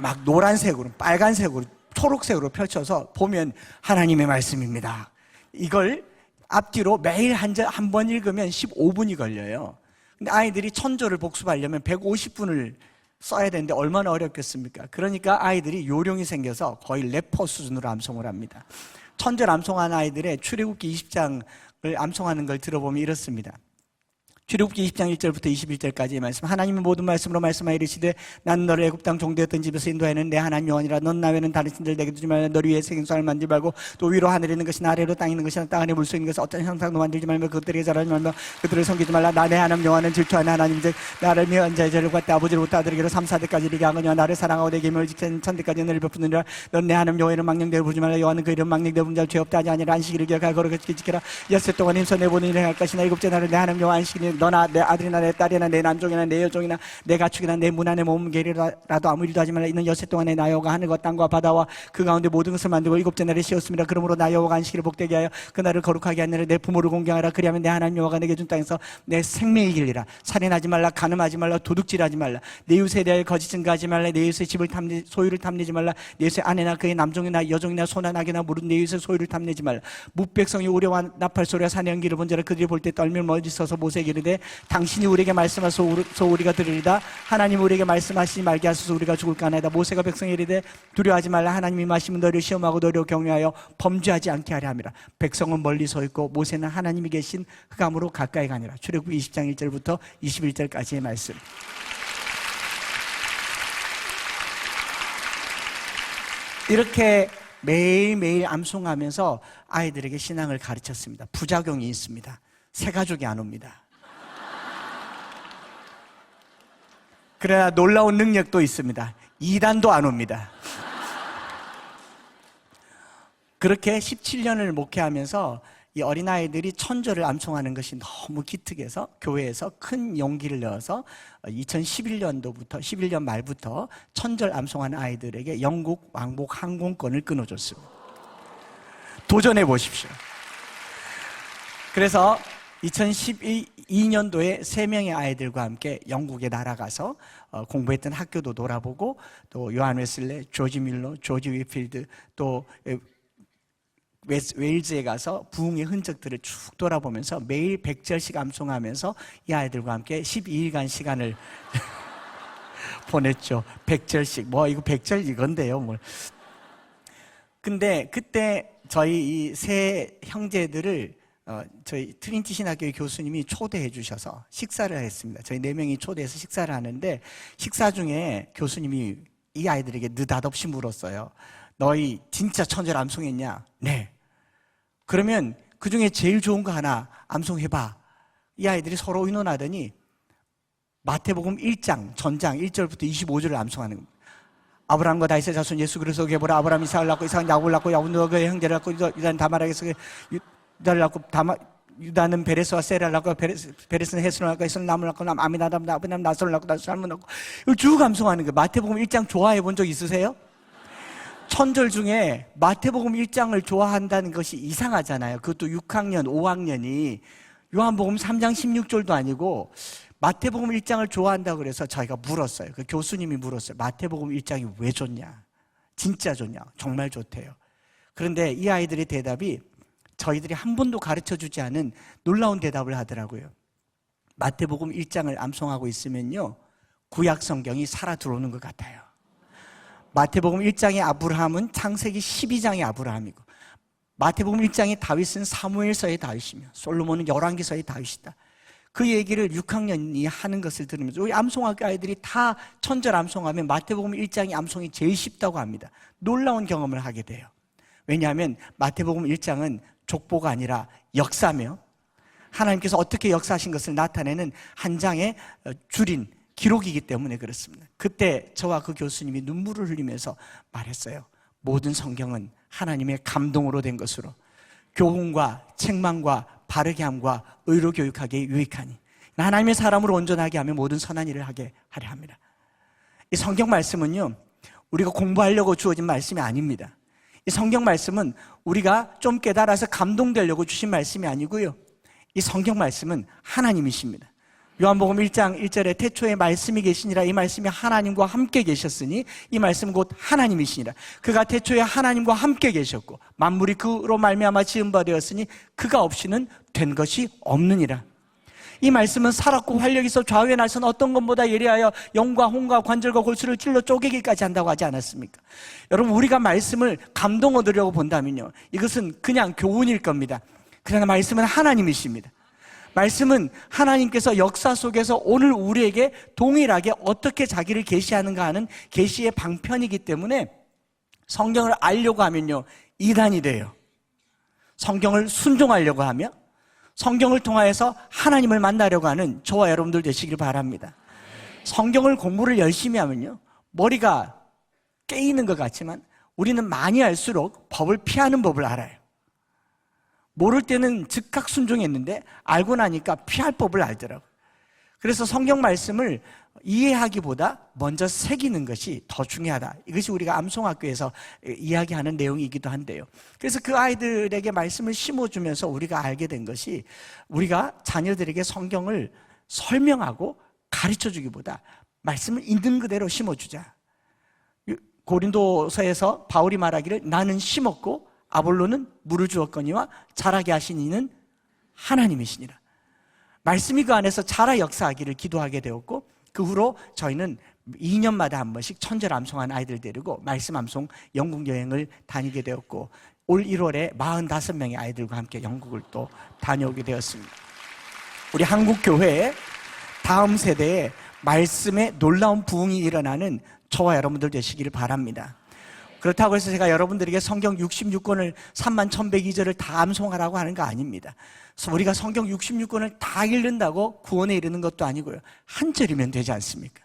막 노란색으로, 빨간색으로, 초록색으로 펼쳐서 보면 하나님의 말씀입니다. 이걸 앞뒤로 매일 한 번 읽으면 15분이 걸려요. 근데 아이들이 1000절을 복습하려면 150분을 써야 되는데 얼마나 어렵겠습니까? 그러니까 아이들이 요령이 생겨서 거의 래퍼 수준으로 암송을 합니다. 천절 암송한 아이들의 출애굽기 20장을 암송하는 걸 들어보면 이렇습니다. 출애굽기 20장 1절부터 21절까지의 말씀. 하나님은 모든 말씀으로 말씀하여 이르시되 난 너를 애굽 땅 종되었던 집에서 인도하는 내 하나님 여호와니라. 넌 나 외에는 다른 신들 내게 두지 말라. 너를 위해 생성을 만들지 말고 또 위로 하늘에 있는 것이나 아래로 땅에 있는 것이나 땅 안에 물속에 있는 것을 어떤 형상도 만들지 말며 그것들에게 절하지 말며 그들을 섬기지 말라. 나 내 하나님 여호와는 질투하는 하나님이즉 나를 미워한 자의 죄를 갖다 아버지를 못다 아들에게로 3, 4대까지 이르게 하거니와 나를 사랑하고 내 계명을 지키는 천대까지 너를 베푸느니라. 넌 내 하나님 여호와는 망령되어 부르지 말라. 여호와는 그 이름 망령되어 부르는 자를 죄 없다 하지 아니라 안식일을 기억하여 거룩하게 지키라. 엿새 동안 힘써 내보는 일을 할 것이나 일곱째 날은 내 하나님 여호와 안식일이 너나 내 아들이나 내 딸이나 내 남종이나 내 여종이나 내 가축이나 내 문 안에 몸개리라도 아무 일도 하지 말라. 이는 엿새 동안에 나 여호와가 하늘과 땅과 바다와 그 가운데 모든 것을 만들고 일곱째 날에 쉬었습니다. 그러므로 나 여호와가 안식일을 복되게 하여 그날을 거룩하게 하느라 내 부모를 공경하라. 그리하면 내 하나님 여호와가 내게 준 땅에서 내 생명이 길리라. 살인하지 말라. 간음하지 말라. 도둑질하지 말라. 내 이웃에 대하여 거짓 증거하지 말라. 내 이웃의 집을 소유를 탐내지 말라. 내 이웃의 아내나 그의 남종이나 여종이나 소나 낙이나 물은 내 이웃의 소유를 탐내지 말라. 무백성이 우려와 나팔 소리와 산의 연기를 본 자라. 그들이 볼 때 떨며 멀리 서서 모세에게 이르되 당신이 우리에게 말씀하소서 우리가 들으리다. 하나님 우리에게 말씀하시지 말게 하소서 우리가 죽을까 하나이다. 모세가 백성에게 이르되 두려워하지 말라. 하나님이 말씀은 너를 시험하고 너를 경외하여 범죄하지 않게 하려 함이라. 백성은 멀리 서 있고 모세는 하나님이 계신 흑암으로 가까이 가니라. 출애굽기 20장 1절부터 21절까지의 말씀. 이렇게 매일매일 암송하면서 아이들에게 신앙을 가르쳤습니다. 부작용이 있습니다. 새 가족이 안 옵니다. 그러나 놀라운 능력도 있습니다. 이단도 안 옵니다. 그렇게 17년을 목회하면서 이 어린아이들이 천절을 암송하는 것이 너무 기특해서 교회에서 큰 용기를 내어서 2011년도부터 11년 말부터 천절 암송하는 아이들에게 영국 왕복 항공권을 끊어줬습니다. 도전해 보십시오. 그래서 2012년도에 3명의 아이들과 함께 영국에 날아가서 공부했던 학교도 돌아보고 또 요한 웨슬레, 조지 밀러, 조지 위필드 또 웨일즈에 가서 부흥의 흔적들을 쭉 돌아보면서 매일 100절씩 암송하면서 이 아이들과 함께 12일간 시간을 보냈죠. 100절씩. 뭐 이거 100절 이건데요. 뭐. 근데 그때 저희 이 세 형제들을 저희 트린티 신학교의 교수님이 초대해 주셔서 식사를 했습니다. 저희 4명이 초대해서 식사를 하는데 식사 중에 교수님이 이 아이들에게 느닷없이 물었어요. 너희 진짜 천절 암송했냐? 네. 그러면 그 중에 제일 좋은 거 하나 암송해봐. 이 아이들이 서로 의논하더니 마태복음 1장 전장 1절부터 25절을 암송하는 겁니다. 아브라함과 다윗의 자손 예수 그리스도 계보라. 아브라함 이삭을 낳고 이삭은 야곱을 낳고 야곱은 그의 형제를 낳고 유다는 다말에게서 유다를 낳고 유다는 베레스와 세라를 낳고 베레스는 헤스론을 낳고 헤스론은 남을 낳고 아미나답 나솔을 낳고 나솔을 살문 낳고 이걸 쭉 암송하는 거예요. 마태복음 1장 좋아해 본 적 있으세요? 천절 중에 마태복음 1장을 좋아한다는 것이 이상하잖아요. 그것도 6학년, 5학년이 요한복음 3장 16절도 아니고 마태복음 1장을 좋아한다고 그래서 저희가 물었어요. 그 교수님이 물었어요. 마태복음 1장이 왜 좋냐? 진짜 좋냐? 정말 좋대요. 그런데 이 아이들의 대답이 저희들이 한 번도 가르쳐주지 않은 놀라운 대답을 하더라고요. 마태복음 1장을 암송하고 있으면요 구약 성경이 살아 들어오는 것 같아요. 마태복음 1장의 아브라함은 창세기 12장의 아브라함이고 마태복음 1장의 다윗은 사무엘서의 다윗이며 솔로몬은 열왕기서의 다윗이다. 그 얘기를 6학년이 하는 것을 들으면서 우리 암송학교 아이들이 다 천절 암송하면 마태복음 1장의 암송이 제일 쉽다고 합니다. 놀라운 경험을 하게 돼요. 왜냐하면 마태복음 1장은 족보가 아니라 역사며 하나님께서 어떻게 역사하신 것을 나타내는 한 장의 줄인 기록이기 때문에 그렇습니다. 그때 저와 그 교수님이 눈물을 흘리면서 말했어요. 모든 성경은 하나님의 감동으로 된 것으로 교훈과 책망과 바르게 함과 의로 교육하기에 유익하니 하나님의 사람으로 온전하게 하며 모든 선한 일을 하게 하려 합니다. 이 성경 말씀은요 우리가 공부하려고 주어진 말씀이 아닙니다. 이 성경 말씀은 우리가 좀 깨달아서 감동되려고 주신 말씀이 아니고요 이 성경 말씀은 하나님이십니다. 요한복음 1장 1절에 태초에 말씀이 계시니라. 이 말씀이 하나님과 함께 계셨으니 이 말씀은 곧 하나님이시니라. 그가 태초에 하나님과 함께 계셨고 만물이 그로 말미암아 지은 바 되었으니 그가 없이는 된 것이 없느니라. 이 말씀은 살았고 활력이 있어 좌우의 날선 어떤 것보다 예리하여 영과 혼과 관절과 골수를 찔러 쪼개기까지 한다고 하지 않았습니까? 여러분, 우리가 말씀을 감동 얻으려고 본다면요, 이것은 그냥 교훈일 겁니다. 그러나 말씀은 하나님이십니다. 말씀은 하나님께서 역사 속에서 오늘 우리에게 동일하게 어떻게 자기를 계시하는가 하는 계시의 방편이기 때문에 성경을 알려고 하면요, 이단이 돼요. 성경을 순종하려고 하며 성경을 통하여서 하나님을 만나려고 하는 저와 여러분들 되시길 바랍니다. 성경을 공부를 열심히 하면요, 머리가 깨이는 것 같지만 우리는 많이 알수록 법을 피하는 법을 알아요. 모를 때는 즉각 순종했는데 알고 나니까 피할 법을 알더라고요. 그래서 성경 말씀을 이해하기보다 먼저 새기는 것이 더 중요하다. 이것이 우리가 암송학교에서 이야기하는 내용이기도 한데요. 그래서 그 아이들에게 말씀을 심어주면서 우리가 알게 된 것이, 우리가 자녀들에게 성경을 설명하고 가르쳐주기보다 말씀을 있는 그대로 심어주자. 고린도서에서 바울이 말하기를 나는 심었고 아볼로는 물을 주었거니와 자라게 하신 이는 하나님이시니라. 말씀이 그 안에서 자라 역사하기를 기도하게 되었고, 그 후로 저희는 2년마다 한 번씩 천절 암송한 아이들 데리고 말씀 암송 영국 여행을 다니게 되었고, 올 1월에 45명의 아이들과 함께 영국을 또 다녀오게 되었습니다. 우리 한국 교회에 다음 세대에 말씀에 놀라운 부흥이 일어나는 저와 여러분들 되시기를 바랍니다. 그렇다고 해서 제가 여러분들에게 성경 66권을 31,102절을 다 암송하라고 하는 거 아닙니다. 그래서 우리가 성경 66권을 다 읽는다고 구원에 이르는 것도 아니고요, 한 절이면 되지 않습니까?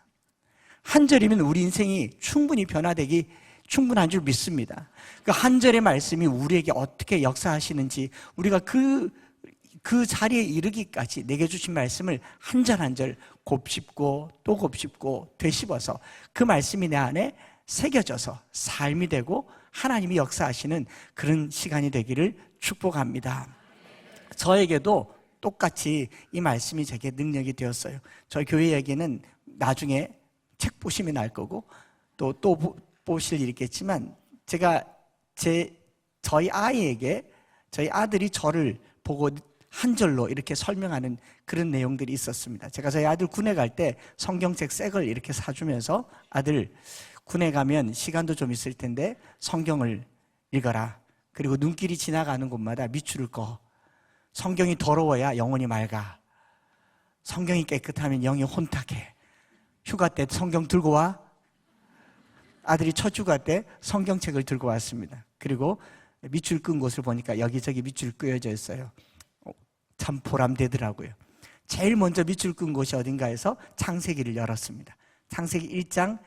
한 절이면 우리 인생이 충분히 변화되기 충분한 줄 믿습니다. 그 한 절의 말씀이 우리에게 어떻게 역사하시는지, 우리가 그 자리에 이르기까지 내게 주신 말씀을 한 절 한 절 곱씹고 또 곱씹고 되씹어서 그 말씀이 내 안에 새겨져서 삶이 되고 하나님이 역사하시는 그런 시간이 되기를 축복합니다. 저에게도 똑같이 이 말씀이 제게 능력이 되었어요. 저희 교회에게는 나중에 책 보시면 알 거고 또 보실 일이 있겠지만, 제가 저희 아이에게, 저희 아들이 저를 보고 한 절로 이렇게 설명하는 그런 내용들이 있었습니다. 제가 저희 아들 군에 갈 때 성경책 새 걸 이렇게 사주면서, 아들, 군에 가면 시간도 좀 있을 텐데 성경을 읽어라. 그리고 눈길이 지나가는 곳마다 밑줄을 꺼. 성경이 더러워야 영혼이 맑아. 성경이 깨끗하면 영이 혼탁해. 휴가 때 성경 들고 와. 아들이 첫 휴가 때 성경책을 들고 왔습니다. 그리고 밑줄 끈 곳을 보니까 여기저기 밑줄 끄여져 있어요. 참 보람되더라고요. 제일 먼저 밑줄 끈 곳이 어딘가에서 창세기를 열었습니다. 창세기 1장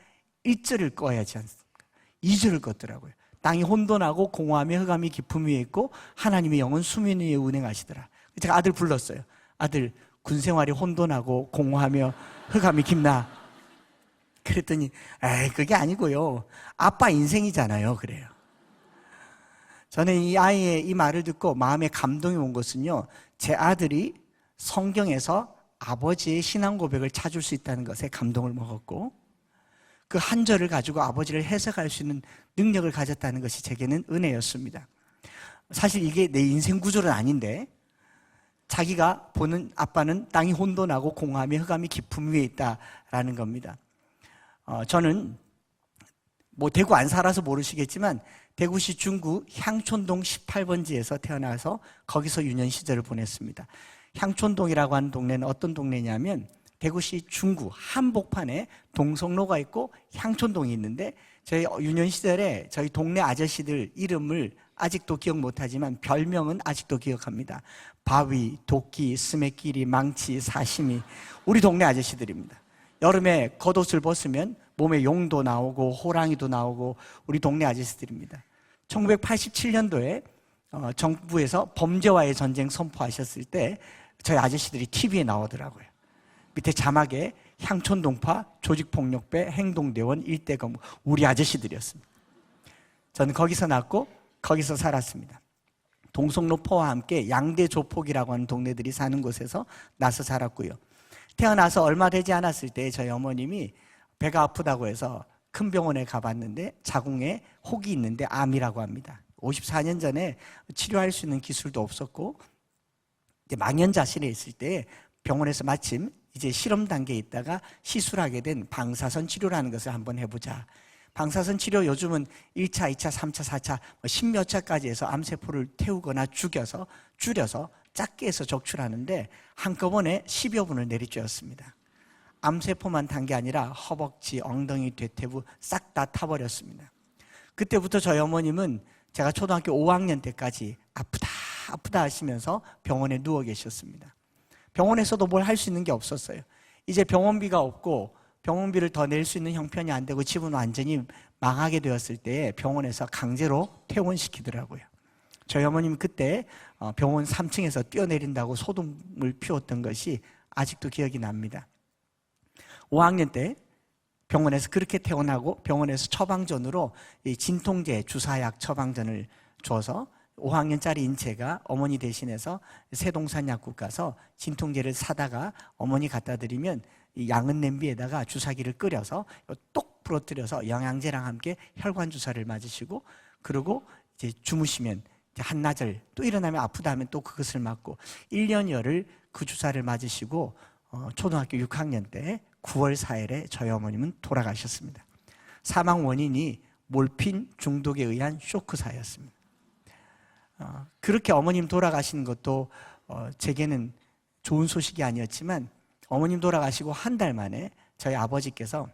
1절을 꺼야지 않습니까? 2절을 껐더라고요. 땅이 혼돈하고 공허함에 흑암이 깊음 위에 있고 하나님의 영은 수면 위에 운행하시더라. 제가 아들 불렀어요. 아들, 군생활이 혼돈하고 공허하며 흑암이 깊나? 그랬더니 에이, 그게 아니고요, 아빠 인생이잖아요. 그래요. 저는 이 아이의 이 말을 듣고 마음에 감동이 온 것은요, 제 아들이 성경에서 아버지의 신앙 고백을 찾을 수 있다는 것에 감동을 먹었고, 그 한 절을 가지고 아버지를 해석할 수 있는 능력을 가졌다는 것이 제게는 은혜였습니다. 사실 이게 내 인생 구조는 아닌데, 자기가 보는 아빠는 땅이 혼돈하고 공허함에 흑암이 깊음 위에 있다라는 겁니다. 저는 대구 안 살아서 모르시겠지만 대구시 중구 향촌동 18번지에서 태어나서 거기서 유년 시절을 보냈습니다. 향촌동이라고 하는 동네는 어떤 동네냐면, 대구시 중구 한복판에 동성로가 있고 향촌동이 있는데, 저희 유년 시절에 저희 동네 아저씨들 이름을 아직도 기억 못하지만 별명은 아직도 기억합니다. 바위, 도끼, 스매끼리, 망치, 사시미, 우리 동네 아저씨들입니다. 여름에 겉옷을 벗으면 몸에 용도 나오고 호랑이도 나오고 우리 동네 아저씨들입니다. 1987년도에 정부에서 범죄와의 전쟁 선포하셨을 때 저희 아저씨들이 TV에 나오더라고요. 밑에 자막에 향촌동파, 조직폭력배, 행동대원, 일대검, 우리 아저씨들이었습니다. 저는 거기서 났고 거기서 살았습니다. 동성로포와 함께 양대조폭이라고 하는 동네들이 사는 곳에서 나서 자랐고요. 태어나서 얼마 되지 않았을 때 저희 어머님이 배가 아프다고 해서 큰 병원에 가봤는데 자궁에 혹이 있는데 암이라고 합니다. 54년 전에 치료할 수 있는 기술도 없었고, 이제 망연자실에 있을 때 병원에서 마침 이제 실험 단계에 있다가 시술하게 된 방사선 치료라는 것을 한번 해보자. 방사선 치료 요즘은 1차, 2차, 3차, 4차, 10몇 차까지 해서 암세포를 태우거나 줄여서 작게 해서 적출하는데 한꺼번에 10여 분을 내리쬐었습니다. 암세포만 탄 게 아니라 허벅지, 엉덩이, 대퇴부 싹 다 타버렸습니다. 그때부터 저희 어머님은 제가 초등학교 5학년 때까지 아프다 하시면서 병원에 누워 계셨습니다. 병원에서도 뭘 할 수 있는 게 없었어요. 이제 병원비가 없고 병원비를 더 낼 수 있는 형편이 안 되고 집은 완전히 망하게 되었을 때 병원에서 강제로 퇴원시키더라고요. 저희 어머님 그때 병원 3층에서 뛰어내린다고 소동을 피웠던 것이 아직도 기억이 납니다. 5학년 때 병원에서 그렇게 퇴원하고 병원에서 처방전으로 이 진통제 주사약 처방전을 줘서 5학년짜리인 제가 어머니 대신해서 세동산 약국 가서 진통제를 사다가 어머니 갖다 드리면 이 양은 냄비에다가 주사기를 끓여서 똑 부러뜨려서 영양제랑 함께 혈관 주사를 맞으시고, 그리고 이제 주무시면 이제 한나절 또 일어나면 아프다 하면 또 그것을 맞고 1년여를 그 주사를 맞으시고 초등학교 6학년 때 9월 4일에 저희 어머님은 돌아가셨습니다. 사망 원인이 몰핀 중독에 의한 쇼크사였습니다. 그렇게 어머님 돌아가신 것도 제게는 좋은 소식이 아니었지만, 어머님 돌아가시고 한 달 만에 저희 아버지께서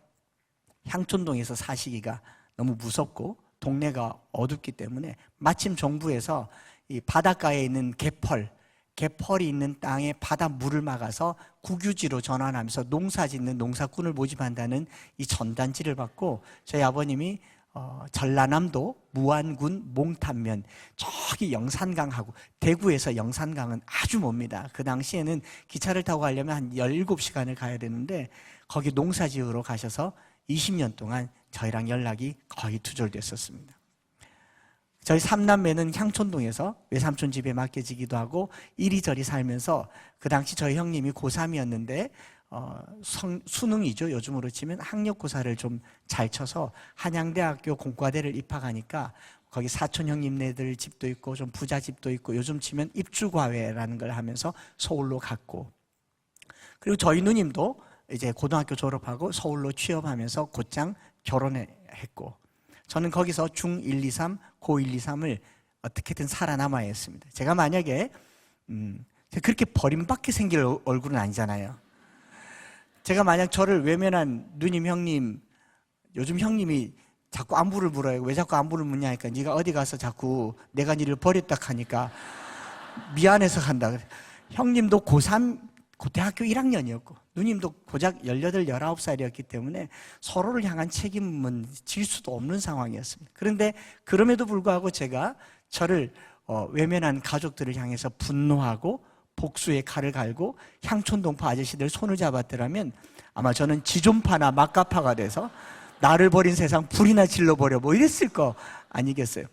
향촌동에서 사시기가 너무 무섭고 동네가 어둡기 때문에 마침 정부에서 이 바닷가에 있는 개펄이 있는 땅에 바다 물을 막아서 국유지로 전환하면서 농사 짓는 농사꾼을 모집한다는 이 전단지를 받고 저희 아버님이 전라남도 무안군 몽탄면, 저기 영산강하고 대구에서 영산강은 아주 멉니다. 그 당시에는 기차를 타고 가려면 한 17시간을 가야 되는데 거기 농사 지으러 가셔서 20년 동안 저희랑 연락이 거의 두절됐었습니다. 저희 3남매는 향촌동에서 외삼촌 집에 맡겨지기도 하고 이리저리 살면서, 그 당시 저희 형님이 고3이었는데 수능이죠. 요즘으로 치면 학력고사를 좀 잘 쳐서 한양대학교 공과대를 입학하니까 거기 사촌 형님네들 집도 있고 좀 부자 집도 있고 요즘 치면 입주과외라는 걸 하면서 서울로 갔고, 그리고 저희 누님도 이제 고등학교 졸업하고 서울로 취업하면서 곧장 결혼했고, 저는 거기서 중1, 2, 3, 고1, 2, 3을 어떻게든 살아남아야 했습니다. 제가 만약에 그렇게 버림받게 생길 얼굴은 아니잖아요. 제가 만약 저를 외면한 누님, 형님, 요즘 형님이 자꾸 안부를 물어요. 왜 자꾸 안부를 묻냐 하니까 네가 어디 가서 자꾸 내가 니를 버렸다 하니까 미안해서 간다. 형님도 고3, 대학교 1학년이었고 누님도 고작 18, 19살이었기 때문에 서로를 향한 책임은 질 수도 없는 상황이었습니다. 그런데 그럼에도 불구하고 제가 저를 외면한 가족들을 향해서 분노하고 복수의 칼을 갈고 향촌동파 아저씨들 손을 잡았더라면 아마 저는 지존파나 막가파가 돼서 나를 버린 세상 불이나 질러버려 뭐 이랬을 거 아니겠어요.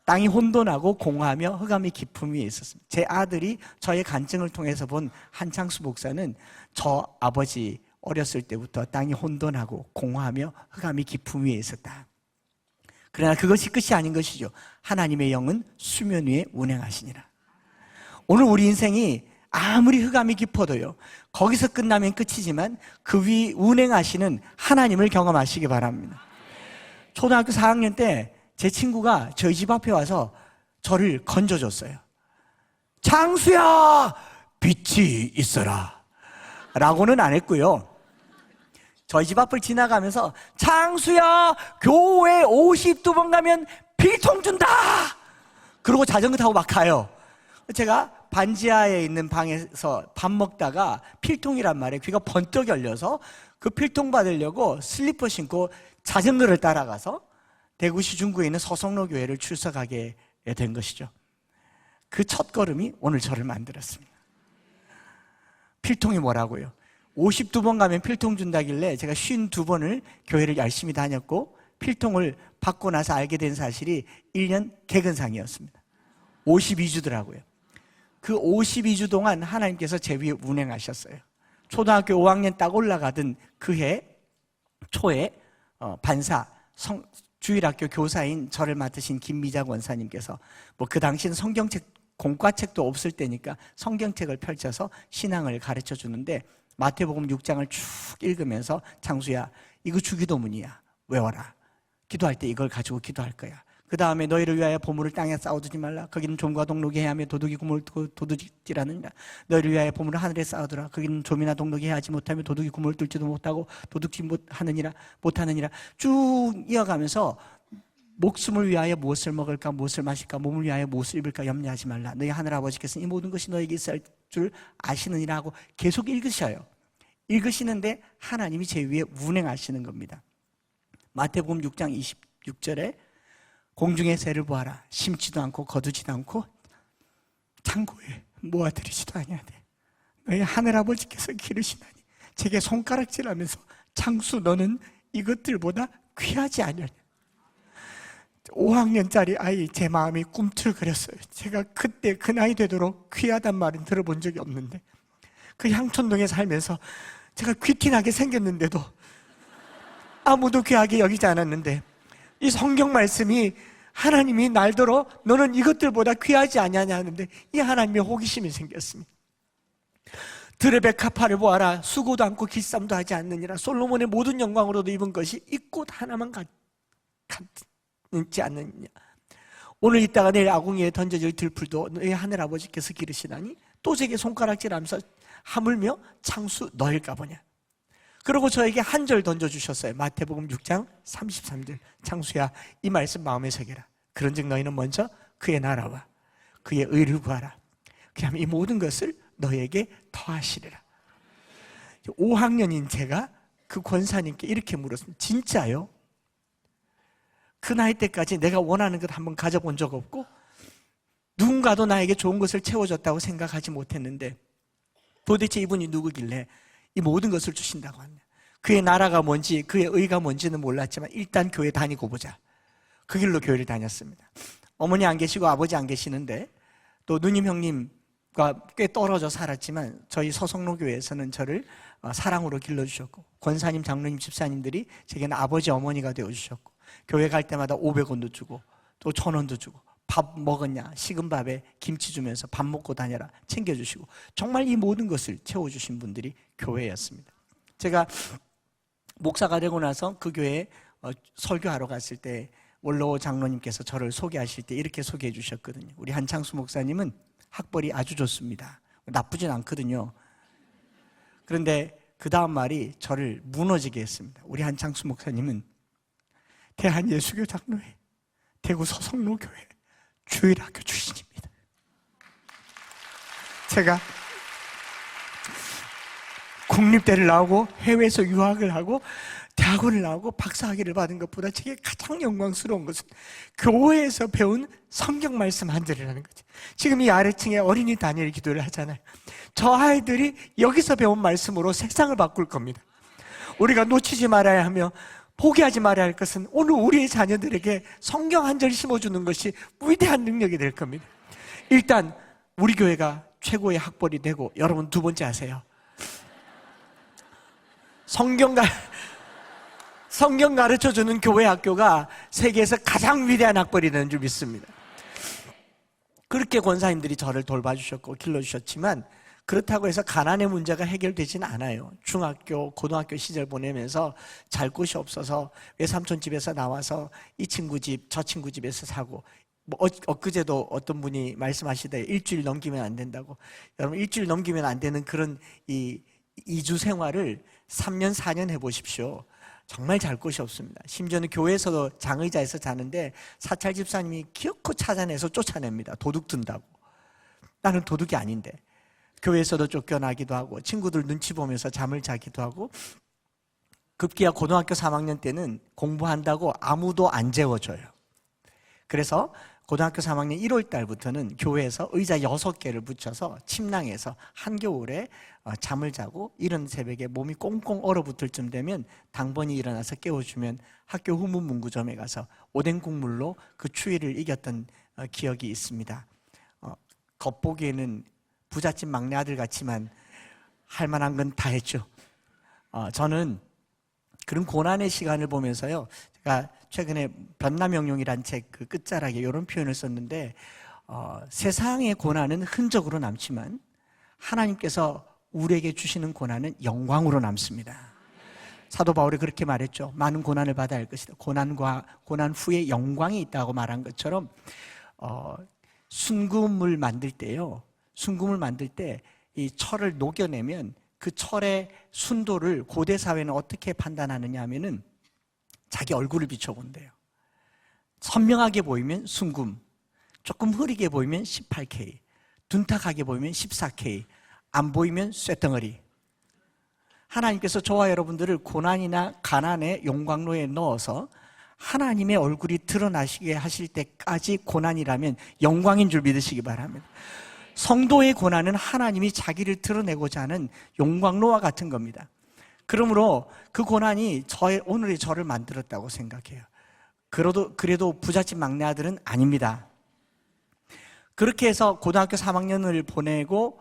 땅이 혼돈하고 공허하며 흑암의 깊음 위에 있었습니다. 제 아들이 저의 간증을 통해서 본 한창수 목사는 저 아버지 어렸을 때부터 땅이 혼돈하고 공허하며 흑암이 깊음 위에 있었다. 그러나 그것이 끝이 아닌 것이죠. 하나님의 영은 수면 위에 운행하시니라. 오늘 우리 인생이 아무리 흑암이 깊어도요, 거기서 끝나면 끝이지만 그 위 운행하시는 하나님을 경험하시기 바랍니다. 초등학교 4학년 때 제 친구가 저희 집 앞에 와서 저를 건져줬어요. 창수야, 빛이 있어라 라고는 안 했고요, 저희 집 앞을 지나가면서 창수야, 교회 52번 가면 필통 준다 그러고 자전거 타고 막 가요. 제가 반지하에 있는 방에서 밥 먹다가 필통이란 말에 귀가 번쩍 열려서 그 필통 받으려고 슬리퍼 신고 자전거를 따라가서 대구시 중구에 있는 서성로 교회를 출석하게 된 것이죠. 그 첫 걸음이 오늘 저를 만들었습니다. 필통이 뭐라고요? 52번 가면 필통 준다길래 제가 52번을 교회를 열심히 다녔고, 필통을 받고 나서 알게 된 사실이 1년 개근상이었습니다. 52주더라고요. 그 52주 동안 하나님께서 제 위에 운행하셨어요. 초등학교 5학년 딱 올라가던 그 해 초에 반사 주일학교 교사인 저를 맡으신 김미자 권사님께서 그 당시는 성경책 공과책도 없을 때니까 성경책을 펼쳐서 신앙을 가르쳐 주는데 마태복음 6장을 쭉 읽으면서 창수야, 이거 주기도문이야. 외워라. 기도할 때 이걸 가지고 기도할 거야. 그 다음에 너희를 위하여 보물을 땅에 쌓아두지 말라. 거기는 좀과 동록이 해하며 도둑이 구멍을 도둑질하느니라. 너희를 위하여 보물을 하늘에 쌓아두라. 거기는 좀이나 동록이 해하지 못하며 도둑이 구멍을 뚫지도 못하고 도둑질 못하느니라. 쭉 이어가면서 목숨을 위하여 무엇을 먹을까, 무엇을 마실까, 몸을 위하여 무엇을 입을까 염려하지 말라. 너희 하늘아버지께서 이 모든 것이 너에게 있을 줄 아시느니라 하고 계속 읽으셔요. 읽으시는데 하나님이 제 위에 운행하시는 겁니다. 마태복음 6장 26절에 공중의 새를 보아라. 심지도 않고 거두지도 않고 창고에 모아들이지도 아니하되 너희 하늘아버지께서 기르시나니 제게 손가락질하면서 창수 너는 이것들보다 귀하지 않느냐. 5학년짜리 아이 제 마음이 꿈틀거렸어요. 제가 그때 그 나이 되도록 귀하단 말은 들어본 적이 없는데 그 향촌동에 살면서 제가 귀티나게 생겼는데도 아무도 귀하게 여기지 않았는데 이 성경 말씀이 하나님이 날더러 너는 이것들보다 귀하지 아니하냐 하는데 이 하나님의 호기심이 생겼습니다. 들의 백합화를 보아라. 수고도 않고 길쌈도 하지 않느니라. 솔로몬의 모든 영광으로도 입은 것이 이 꽃 하나만 같지 않느냐. 오늘 있다가 내일 아궁이에 던져질 들풀도 너희 하늘아버지께서 기르시나니 또 제게 손가락질하면서 하물며 창수 너일까 보냐. 그리고 저에게 한 절 던져주셨어요. 마태복음 6장 33절. 창수야, 이 말씀 마음에 새겨라. 그런즉 너희는 먼저 그의 나라와 그의 의를 구하라. 그러면 이 모든 것을 너에게 더하시리라. 5학년인 제가 그 권사님께 이렇게 물었습니다. 진짜요? 그 나이 때까지 내가 원하는 것 한번 가져본 적 없고 누군가도 나에게 좋은 것을 채워줬다고 생각하지 못했는데 도대체 이분이 누구길래 이 모든 것을 주신다고 하냐. 그의 나라가 뭔지 그의 의가 뭔지는 몰랐지만 일단 교회 다니고 보자. 그 길로 교회를 다녔습니다. 어머니 안 계시고 아버지 안 계시는데 또 누님 형님과 꽤 떨어져 살았지만 저희 서성로교회에서는 저를 사랑으로 길러주셨고 권사님, 장로님, 집사님들이 제게는 아버지, 어머니가 되어주셨고 교회 갈 때마다 500원도 주고 또 1000원도 주고 밥 먹었냐? 식은 밥에 김치 주면서 밥 먹고 다녀라 챙겨주시고 정말 이 모든 것을 채워주신 분들이 교회였습니다. 제가 목사가 되고 나서 그 교회에 설교하러 갔을 때 원로 장로님께서 저를 소개하실 때 이렇게 소개해 주셨거든요. 우리 한창수 목사님은 학벌이 아주 좋습니다. 나쁘진 않거든요. 그런데 그 다음 말이 저를 무너지게 했습니다. 우리 한창수 목사님은 대한예수교 장로회, 대구 서성로교회 주일학교 출신입니다. 제가 국립대를 나오고 해외에서 유학을 하고 대학원을 나오고 박사학위를 받은 것보다 제게 가장 영광스러운 것은 교회에서 배운 성경 말씀 한 절이라는 거죠. 지금 이 아래층에 어린이 다니엘 기도를 하잖아요. 저 아이들이 여기서 배운 말씀으로 세상을 바꿀 겁니다. 우리가 놓치지 말아야 하며 포기하지 말아야 할 것은 오늘 우리의 자녀들에게 성경 한 절 심어주는 것이 위대한 능력이 될 겁니다. 일단 우리 교회가 최고의 학벌이 되고 여러분 두 번째 아세요? 성경 가르쳐주는 교회 학교가 세계에서 가장 위대한 학벌이 되는 줄 믿습니다. 그렇게 권사님들이 저를 돌봐주셨고 길러주셨지만 그렇다고 해서 가난의 문제가 해결되지는 않아요. 중학교, 고등학교 시절 보내면서 잘 곳이 없어서 외삼촌 집에서 나와서 이 친구 집, 저 친구 집에서 사고 엊그제도 어떤 분이 말씀하시되 일주일 넘기면 안 된다고. 여러분 일주일 넘기면 안 되는 그런 이 이주 생활을 3년, 4년 해보십시오. 정말 잘 곳이 없습니다. 심지어는 교회에서도 장의자에서 자는데 사찰 집사님이 기어코 찾아내서 쫓아냅니다. 도둑 든다고. 나는 도둑이 아닌데. 교회에서도 쫓겨나기도 하고 친구들 눈치 보면서 잠을 자기도 하고 급기야 고등학교 3학년 때는 공부한다고 아무도 안 재워줘요. 그래서 고등학교 3학년 1월 달부터는 교회에서 의자 6개를 붙여서 침낭에서 한겨울에 잠을 자고 이른 새벽에 몸이 꽁꽁 얼어붙을 쯤 되면 당번이 일어나서 깨워주면 학교 후문 문구점에 가서 오뎅 국물로 그 추위를 이겼던 기억이 있습니다. 겉보기에는 부잣집 막내 아들 같지만 할 만한 건 다 했죠. 저는 그런 고난의 시간을 보면서요. 제가 최근에 변남영용이란 책 그 끝자락에 이런 표현을 썼는데 세상의 고난은 흔적으로 남지만 하나님께서 우리에게 주시는 고난은 영광으로 남습니다. 사도 바울이 그렇게 말했죠. 많은 고난을 받아야 할 것이다. 고난 후에 영광이 있다고 말한 것처럼 순금을 만들 때요. 순금을 만들 때 이 철을 녹여내면 그 철의 순도를 고대 사회는 어떻게 판단하느냐 하면은 자기 얼굴을 비춰본대요. 선명하게 보이면 순금, 조금 흐리게 보이면 18K, 둔탁하게 보이면 14K, 안 보이면 쇳덩어리. 하나님께서 저와 여러분들을 고난이나 가난의 용광로에 넣어서 하나님의 얼굴이 드러나시게 하실 때까지 고난이라면 영광인 줄 믿으시기 바랍니다. 성도의 고난은 하나님이 자기를 드러내고자 하는 용광로와 같은 겁니다. 그러므로 그 고난이 오늘의 저를 만들었다고 생각해요. 그래도 부잣집 막내 아들은 아닙니다. 그렇게 해서 고등학교 3학년을 보내고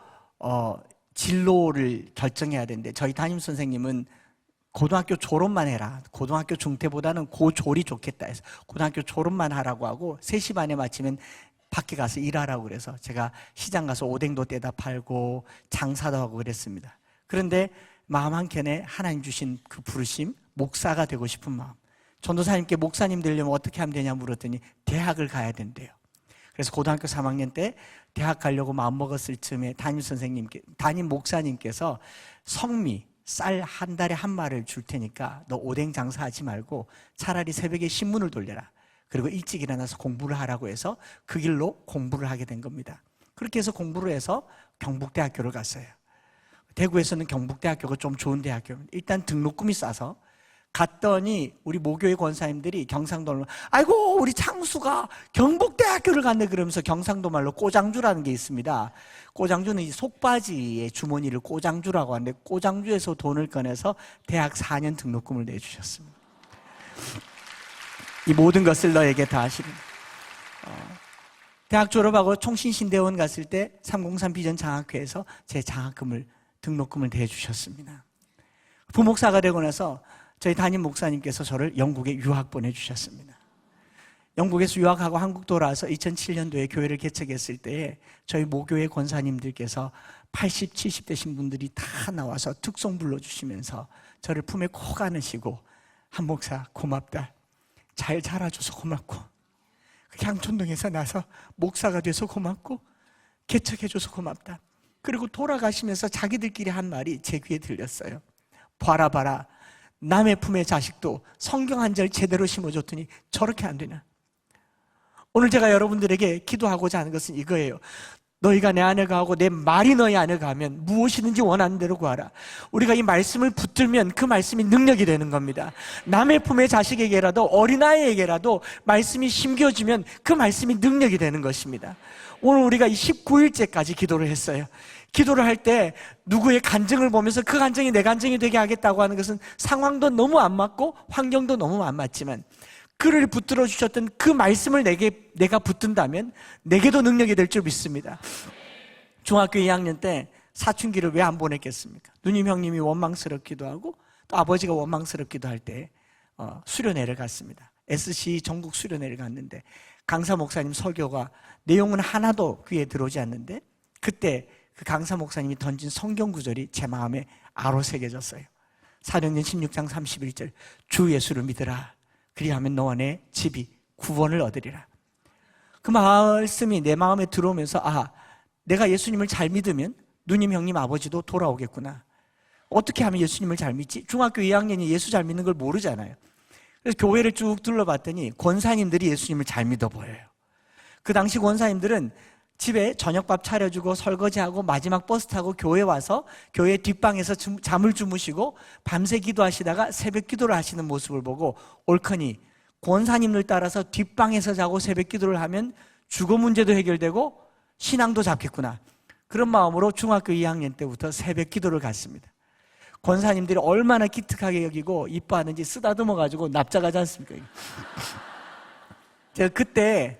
진로를 결정해야 되는데 저희 담임선생님은 고등학교 졸업만 해라. 고등학교 중퇴보다는 고졸이 좋겠다 해서 고등학교 졸업만 하라고 하고 3시 반에 마치면 밖에 가서 일하라고 그래서 제가 시장 가서 오뎅도 떼다 팔고 장사도 하고 그랬습니다. 그런데 마음 한켠에 하나님 주신 그 부르심, 목사가 되고 싶은 마음. 전도사님께 목사님 되려면 어떻게 하면 되냐 물었더니 대학을 가야 된대요. 그래서 고등학교 3학년 때 대학 가려고 마음먹었을 즈음에 담임 목사님께서 성미, 쌀 한 달에 한 마리를 줄 테니까 너 오뎅 장사하지 말고 차라리 새벽에 신문을 돌려라. 그리고 일찍 일어나서 공부를 하라고 해서 그 길로 공부를 하게 된 겁니다. 그렇게 해서 공부를 해서 경북대학교를 갔어요. 대구에서는 경북대학교가 좀 좋은 대학교입니다. 일단 등록금이 싸서 갔더니 우리 모교의 권사님들이 경상도로 아이고 우리 창수가 경북대학교를 갔네 그러면서 경상도 말로 꼬장주라는 게 있습니다. 꼬장주는 이 속바지의 주머니를 꼬장주라고 하는데 꼬장주에서 돈을 꺼내서 대학 4년 등록금을 내주셨습니다. 이 모든 것을 너에게 다 하시는 대학 졸업하고 총신신대원 갔을 때 303 비전 장학회에서 제 장학금을 등록금을 대주셨습니다. 부목사가 되고 나서 저희 담임 목사님께서 저를 영국에 유학 보내주셨습니다. 영국에서 유학하고 한국 돌아와서 2007년도에 교회를 개척했을 때에 저희 모교회 권사님들께서 80, 70대신 분들이 다 나와서 특송 불러주시면서 저를 품에 콕 안으시고 한 목사 고맙다. 잘 자라줘서 고맙고 향촌동에서 나서 목사가 돼서 고맙고 개척해줘서 고맙다. 그리고 돌아가시면서 자기들끼리 한 말이 제 귀에 들렸어요. 봐라 봐라 남의 품의 자식도 성경 한 절 제대로 심어줬더니 저렇게 안 되나. 오늘 제가 여러분들에게 기도하고자 하는 것은 이거예요. 너희가 내 안에 가고 내 말이 너희 안에 가면 무엇이든지 원하는 대로 구하라. 우리가 이 말씀을 붙들면 그 말씀이 능력이 되는 겁니다. 남의 품의 자식에게라도 어린아이에게라도 말씀이 심겨지면 그 말씀이 능력이 되는 것입니다. 오늘 우리가 이 19일째까지 기도를 했어요. 기도를 할 때 누구의 간증을 보면서 그 간증이 내 간증이 되게 하겠다고 하는 것은 상황도 너무 안 맞고 환경도 너무 안 맞지만 그를 붙들어 주셨던 그 말씀을 내가 붙든다면 내게도 능력이 될 줄 믿습니다. 중학교 2학년 때 사춘기를 왜 안 보냈겠습니까? 누님 형님이 원망스럽기도 하고 또 아버지가 원망스럽기도 할 때 수련회를 갔습니다. SC 전국 수련회를 갔는데 강사 목사님 설교가 내용은 하나도 귀에 들어오지 않는데 그때 그 강사 목사님이 던진 성경 구절이 제 마음에 아로 새겨졌어요. 사도행전 16장 31절 주 예수를 믿으라. 그리하면 너와 내 집이 구원을 얻으리라. 그 말씀이 내 마음에 들어오면서 내가 예수님을 잘 믿으면 누님 형님 아버지도 돌아오겠구나. 어떻게 하면 예수님을 잘 믿지? 중학교 2학년이 예수 잘 믿는 걸 모르잖아요. 그래서 교회를 쭉 둘러봤더니 권사님들이 예수님을 잘 믿어 보여요. 그 당시 권사님들은 집에 저녁밥 차려주고 설거지하고 마지막 버스 타고 교회 와서 교회 뒷방에서 잠을 주무시고 밤새 기도하시다가 새벽 기도를 하시는 모습을 보고 옳거니 권사님을 따라서 뒷방에서 자고 새벽 기도를 하면 주거 문제도 해결되고 신앙도 잡겠구나. 그런 마음으로 중학교 2학년 때부터 새벽 기도를 갔습니다. 권사님들이 얼마나 기특하게 여기고 이뻐하는지 쓰다듬어 가지고 납작하지 않습니까? 제가 그때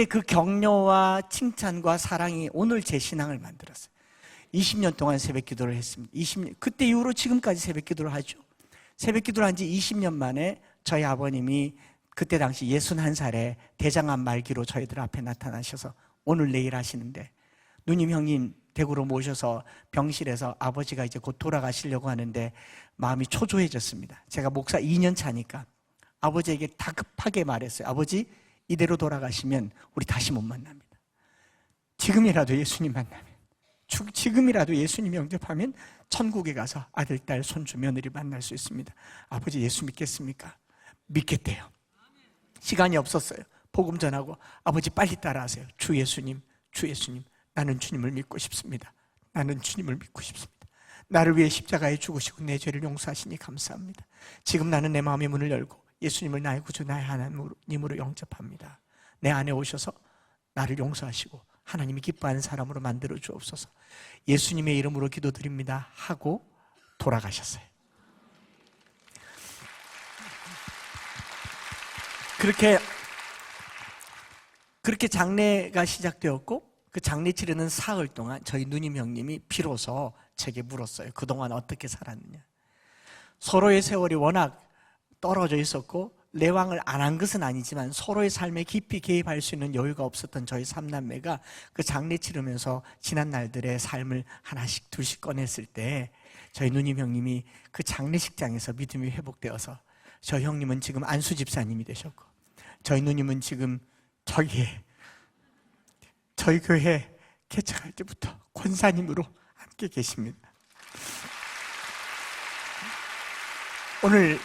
그 격려와 칭찬과 사랑이 오늘 제 신앙을 만들었어요. 20년 동안 새벽 기도를 했습니다. 그때 이후로 지금까지 새벽 기도를 하죠. 새벽 기도를 한 지 20년 만에 저희 아버님이 그때 당시 61살에 대장암 말기로 저희들 앞에 나타나셔서 오늘 내일 하시는데 누님 형님 대구로 모셔서 병실에서 아버지가 이제 곧 돌아가시려고 하는데 마음이 초조해졌습니다. 제가 목사 2년 차니까 아버지에게 다급하게 말했어요. 아버지, 이대로 돌아가시면 우리 다시 못 만납니다. 지금이라도 예수님 만나면, 지금이라도 예수님 영접하면 천국에 가서 아들, 딸, 손주, 며느리 만날 수 있습니다. 아버지 예수 믿겠습니까? 믿겠대요. 시간이 없었어요. 복음 전하고 아버지 빨리 따라하세요. 주 예수님, 주 예수님, 나는 주님을 믿고 싶습니다. 나는 주님을 믿고 싶습니다. 나를 위해 십자가에 죽으시고 내 죄를 용서하시니 감사합니다. 지금 나는 내 마음의 문을 열고 예수님을 나의 구주, 나의 하나님으로 영접합니다. 내 안에 오셔서 나를 용서하시고 하나님이 기뻐하는 사람으로 만들어 주옵소서. 예수님의 이름으로 기도드립니다 하고 돌아가셨어요. 그렇게 장례가 시작되었고, 그 장례 치르는 사흘 동안 저희 누님 형님이 비로소 제게 물었어요. 그동안 어떻게 살았느냐. 서로의 세월이 워낙 떨어져 있었고 내왕을 안 한 것은 아니지만 서로의 삶에 깊이 개입할 수 있는 여유가 없었던 저희 삼남매가 그 장례 치르면서 지난 날들의 삶을 하나씩 둘씩 꺼냈을 때 저희 누님 형님이 그 장례식장에서 믿음이 회복되어서 저희 형님은 지금 안수 집사님이 되셨고 저희 누님은 지금 저희 교회 개척할 때부터 권사님으로 함께 계십니다. 오늘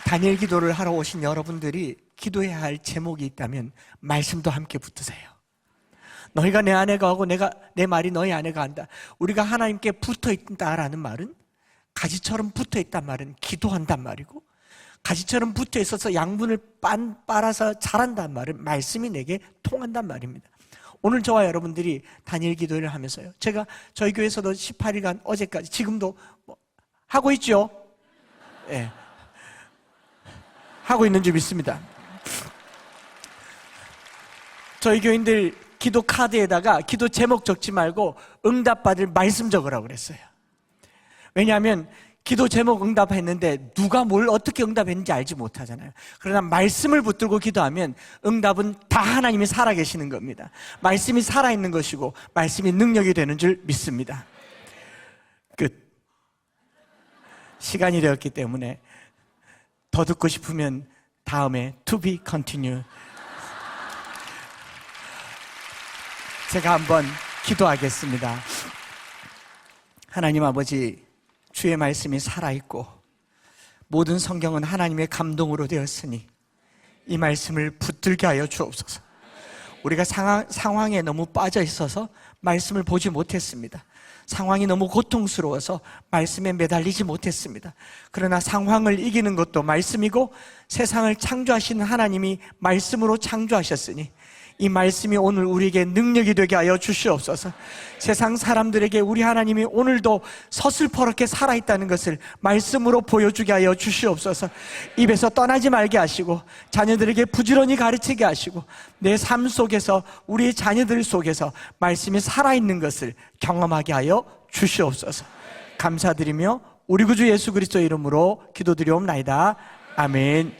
다니엘 기도를 하러 오신 여러분들이 기도해야 할 제목이 있다면 말씀도 함께 붙으세요. 너희가 내 안에 거하고 내 말이 너희 안에 거한다. 우리가 하나님께 붙어있다라는 말은 가지처럼 붙어있단 말은 기도한단 말이고, 가지처럼 붙어있어서 양분을 빨아서 자란단 말은 말씀이 내게 통한단 말입니다. 오늘 저와 여러분들이 다니엘 기도를 하면서요, 제가 저희 교회에서도 18일간 어제까지 지금도 하고 있죠? 예. 하고 있는 줄 믿습니다. 저희 교인들 기도 카드에다가 기도 제목 적지 말고 응답받을 말씀 적으라고 그랬어요. 왜냐하면 기도 제목 응답했는데 누가 뭘 어떻게 응답했는지 알지 못하잖아요. 그러나 말씀을 붙들고 기도하면 응답은 다 하나님이 살아계시는 겁니다. 말씀이 살아있는 것이고 말씀이 능력이 되는 줄 믿습니다. 끝. 시간이 되었기 때문에 더 듣고 싶으면 다음에 to be continue 제가 한번 기도하겠습니다. 하나님 아버지, 주의 말씀이 살아있고 모든 성경은 하나님의 감동으로 되었으니 이 말씀을 붙들게 하여 주옵소서. 우리가 상황에 너무 빠져 있어서 말씀을 보지 못했습니다. 상황이 너무 고통스러워서 말씀에 매달리지 못했습니다. 그러나 상황을 이기는 것도 말씀이고 세상을 창조하시는 하나님이 말씀으로 창조하셨으니 이 말씀이 오늘 우리에게 능력이 되게 하여 주시옵소서. 세상 사람들에게 우리 하나님이 오늘도 서슬퍼렇게 살아있다는 것을 말씀으로 보여주게 하여 주시옵소서. 입에서 떠나지 말게 하시고 자녀들에게 부지런히 가르치게 하시고 내 삶 속에서 우리의 자녀들 속에서 말씀이 살아있는 것을 경험하게 하여 주시옵소서. 감사드리며 우리 구주 예수 그리스도의 이름으로 기도드리옵나이다. 아멘.